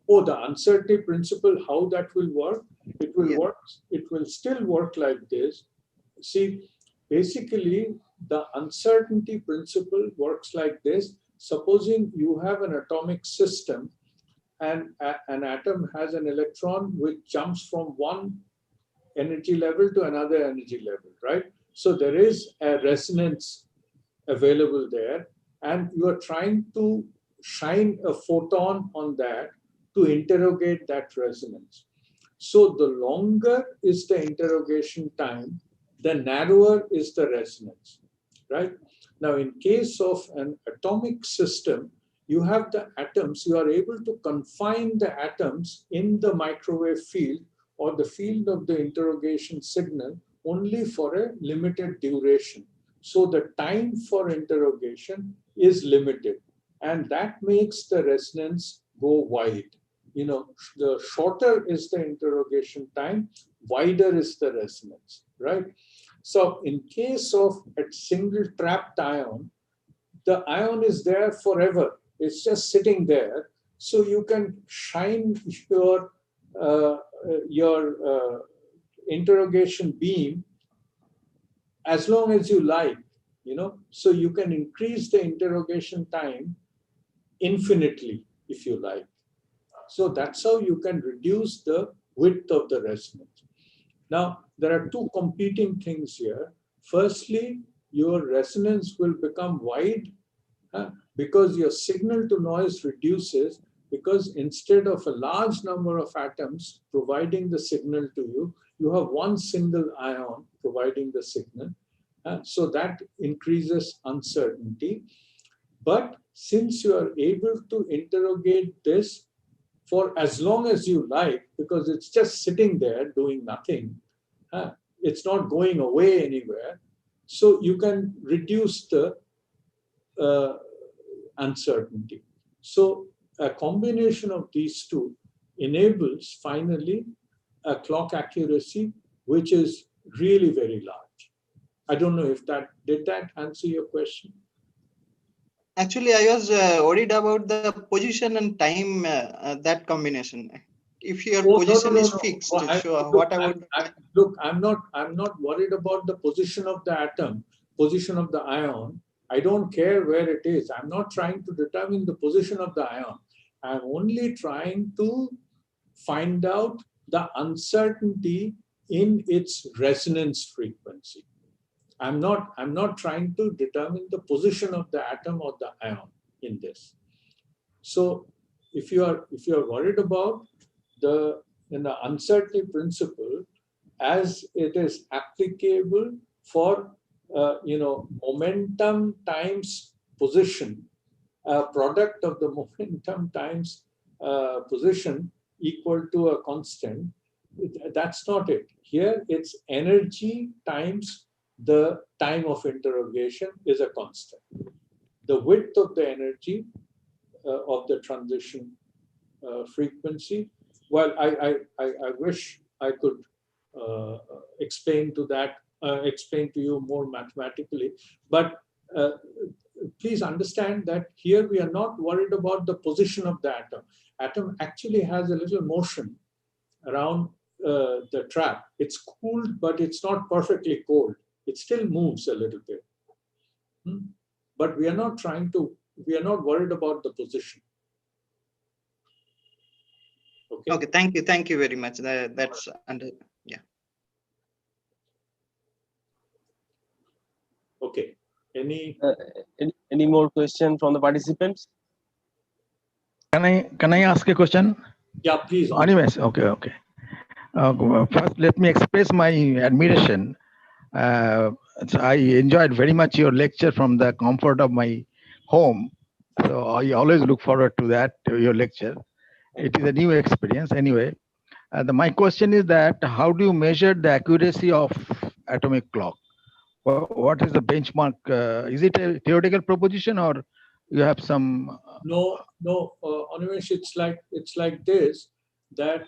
the uncertainty principle, how that will work? It will Yeah. work. It will still work like this. See, basically, the uncertainty principle works like this. Supposing you have an atomic system and an atom has an electron which jumps from one energy level to another energy level, right? So there is a resonance available there, and you are trying to shine a photon on that to interrogate that resonance. So the longer is the interrogation time, the narrower is the resonance, right? Now, in case of an atomic system, you have the atoms, you are able to confine the atoms in the microwave field or the field of the interrogation signal only for a limited duration. So the time for interrogation is limited, and that makes the resonance go wide. You know, the shorter is the interrogation time, wider is the resonance, right? So in case of a single trapped ion, the ion is there forever. It's just sitting there. So you can shine your interrogation beam as long as you like, you know. So you can increase the interrogation time infinitely if you like. So that's how you can reduce the width of the resonance. Now, there are two competing things here. Firstly, your resonance will become wide because your signal to noise reduces, because instead of a large number of atoms providing the signal to you, you have one single ion providing the signal. So that increases uncertainty. But since you are able to interrogate this for as long as you like, because it's just sitting there doing nothing, it's not going away anywhere, so you can reduce the uncertainty. So a combination of these two enables finally a clock accuracy which is really very large. I don't know if did that answer your question? Actually, I was worried about the position and time, that combination. If your position is fixed, so what about? Look, I'm not worried about the position of the atom, position of the ion. I don't care where it is. I'm not trying to determine the position of the ion. I'm only trying to find out the uncertainty in its resonance frequency. I'm not trying to determine the position of the atom or the ion in this. So if you are worried about the uncertainty principle as it is applicable for momentum times position, product of the momentum times position equal to a constant, that's not it. Here it's energy times the time of interrogation is a constant. The width of the energy of the transition frequency. Well, I wish I could explain to you more mathematically, but please understand that here we are not worried about the position of the atom. Atom actually has a little motion around the trap. It's cooled, but it's not perfectly cold. It still moves a little bit. But we are not worried about the position. Okay. Okay, thank you very much. That's under, yeah. Okay. Any more question from the participants? Can I ask a question? Yeah, please. Anyways, okay. First, let me express my admiration. I enjoyed very much your lecture from the comfort of my home. So I always look forward to that, to your lecture. It is a new experience anyway. My question is that how do you measure the accuracy of atomic clock? What is the benchmark? Is it a theoretical proposition or you have some? No, Animesh, it's like this, that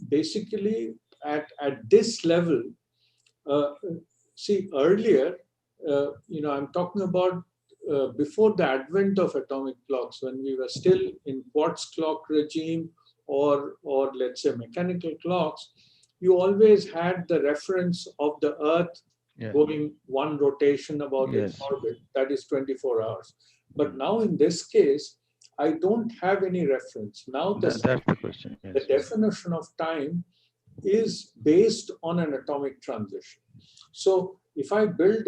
basically at this level, see earlier, I'm talking about before the advent of atomic clocks, when we were still in quartz clock regime or let's say mechanical clocks, you always had the reference of the Earth going one rotation about its orbit, that is 24 hours. But now in this case, I don't have any reference. Now That's the question. The definition of time is based on an atomic transition. So if I build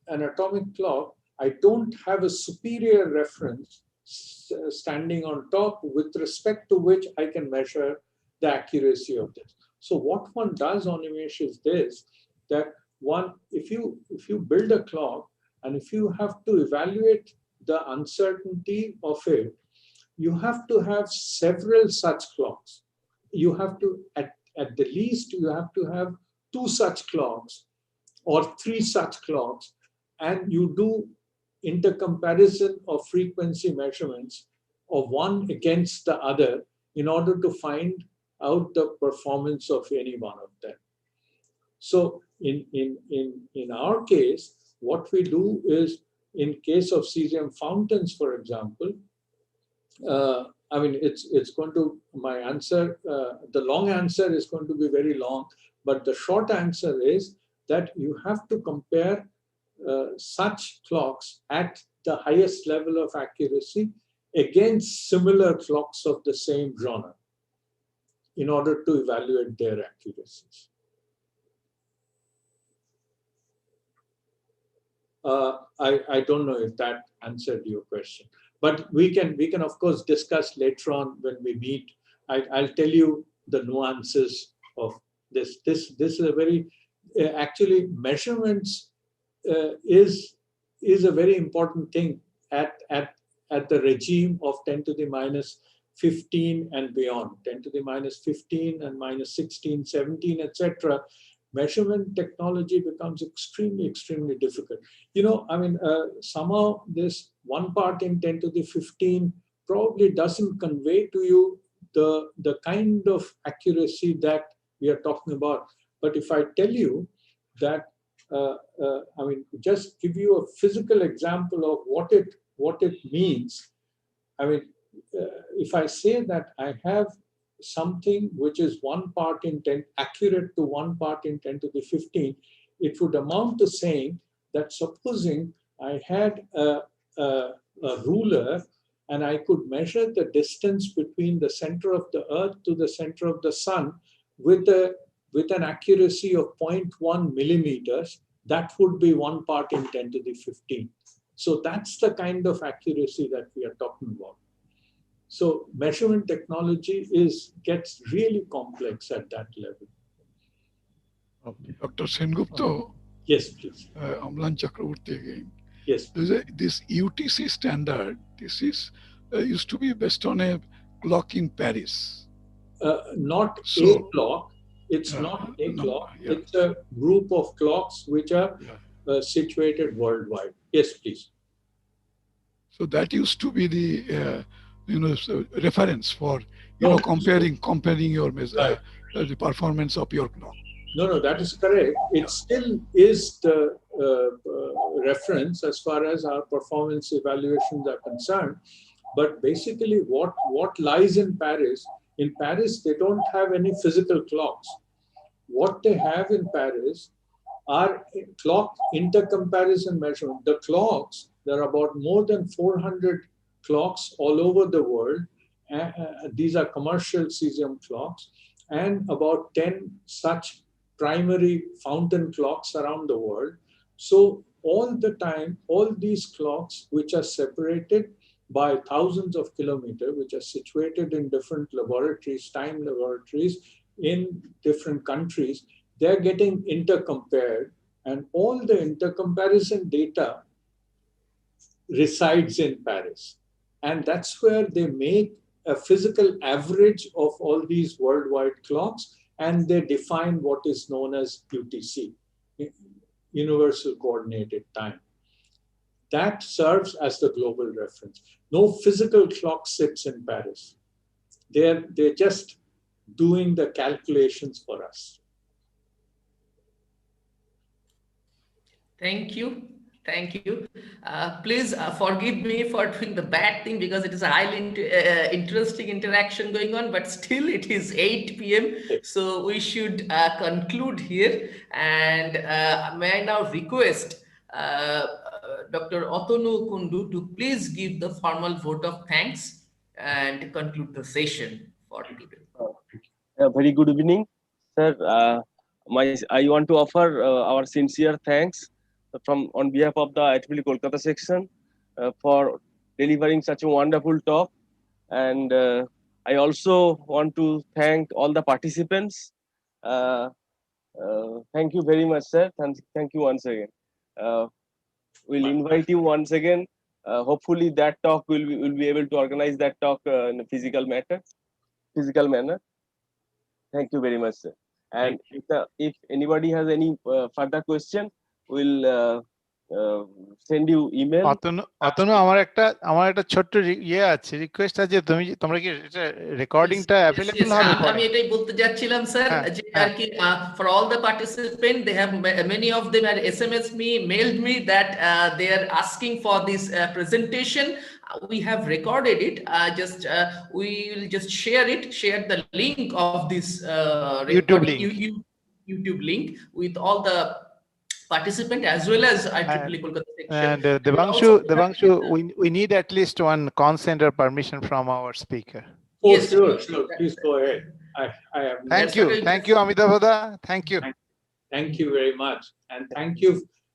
an atomic clock, I don't have a superior reference standing on top with respect to which I can measure the accuracy of this. So what one does on Animesh is this, that one, if you build a clock and if you have to evaluate the uncertainty of it, you have to have several such clocks. You have to, at the least, you have to have 2 such clocks or 3 such clocks, and you do intercomparison of frequency measurements of one against the other in order to find out the performance of any one of them. So in our case, what we do is, in case of cesium fountains, for example, I mean, it's going to, my answer, the long answer is going to be very long, but the short answer is that you have to compare such clocks at the highest level of accuracy against similar clocks of the same genre in order to evaluate their accuracies. I don't know if that answered your question, but we can of course discuss later on when we meet. I'll tell you the nuances of this. This is a very actually measurements is a very important thing at the regime of 10 to the minus 15 and beyond, 10 to the minus 15 and minus 16, 17, etc. Measurement technology becomes extremely difficult. I mean, somehow this 1 part in 10 to the 15 probably doesn't convey to you the kind of accuracy that we are talking about. But if I tell you that, I mean, just give you a physical example of what it means. I mean, if I say that I have something which is 1 part in 10, accurate to 1 part in 10 to the 15, it would amount to saying that supposing I had a ruler and I could measure the distance between the center of the Earth to the center of the Sun with an accuracy of 0.1 millimeters, that would be 1 part in 10 to the 15. So that's the kind of accuracy that we are talking about. So measurement technology gets really complex at that level. Okay. Dr. Sengupta. Yes, please. Amlan Chakraborty again. Yes. This UTC standard, this is used to be based on a clock in Paris. Not a clock. It's not a clock. Yeah. It's a group of clocks which are situated worldwide. Yes, please. So that used to be the reference for comparing your the performance of your clock. No, that is correct. It still is the reference as far as our performance evaluations are concerned. But basically, what lies in Paris, they don't have any physical clocks. What they have in Paris Our clock intercomparison measurement, the clocks, there are about more than 400 clocks all over the world. These are commercial cesium clocks, and about 10 such primary fountain clocks around the world. So all the time, all these clocks, which are separated by thousands of kilometers, which are situated in different laboratories, time laboratories in different countries, they're getting intercompared, and all the intercomparison data resides in Paris. And that's where they make a physical average of all these worldwide clocks, and they define what is known as UTC, Universal Coordinated Time. That serves as the global reference. No physical clock sits in Paris. They're just doing the calculations for us. Thank you. Thank you. Please forgive me for doing the bad thing, because it is a highly interesting interaction going on, but still it is 8 p.m. So we should conclude here. And may I now request Dr. Otonu Kundu to please give the formal vote of thanks and conclude the session for today. Very good evening, sir. I want to offer our sincere thanks on behalf of the IEEE Kolkata section for delivering such a wonderful talk. And I also want to thank all the participants. Thank you very much, sir. Thank you once again. We'll invite you once again. Hopefully that talk we'll be able to organize that talk in a physical manner. Thank you very much, sir. And if anybody has any further question, we'll send you email. Atanu আমার একটা ছোট্ট আছে, request আছে, তোমরা কি এটা রেকর্ডিংটা available হবে পরে? আমি এটাই বলতে যাচ্ছিলাম স্যার, যে আর কি for all the participants, they have many of them had SMS me, mailed me that they are asking for this presentation. We have recorded it. We will just share the link of this YouTube link with all the participant as well as IEEE Kolkata section. And Devanshu, we need at least one consent or permission from our speaker. Oh, yes, sure. Please go ahead. I have. Thank you, Amitabha. Thank you. Thank you very much, and thank you.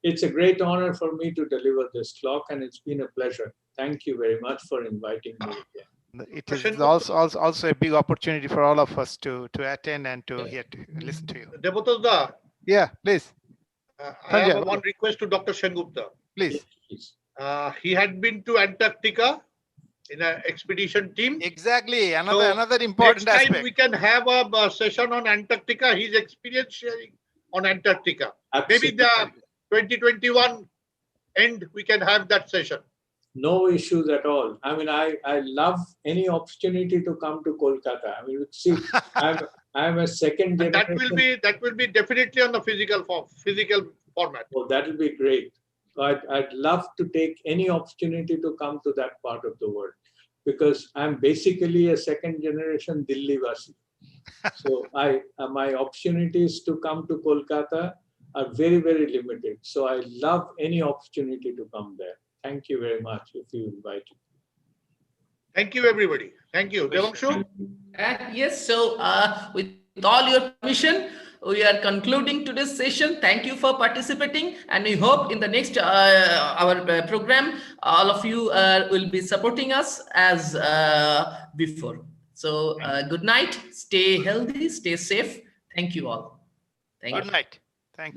It's a great honor for me to deliver this clock, and it's been a pleasure. Thank you very much for inviting me again. It is also a big opportunity for all of us to attend and to listen to you. Devatodda. Yeah, please. I have one request to Dr. Sengupta. Please. He had been to Antarctica in an expedition team. Exactly. Another important next time aspect. we can have a session on Antarctica, his experience sharing on Antarctica. Absolutely. Maybe the 2021 end, we can have that session. No issues at all. I mean, I love any opportunity to come to Kolkata. I mean, see, I'm a second generation. That will be definitely on the physical format. Oh, that will be great. I'd love to take any opportunity to come to that part of the world, because I'm basically a second generation Delhi Vasi. So my opportunities to come to Kolkata are very, very limited. So I love any opportunity to come there. Thank you very much if you invite me. Thank you, everybody. Thank you. Devanshu? Yes, so with all your permission, we are concluding today's session. Thank you for participating, and we hope in the next our program, all of you will be supporting us as before. So good night, stay healthy, stay safe. Thank you all. Thank you. Good night.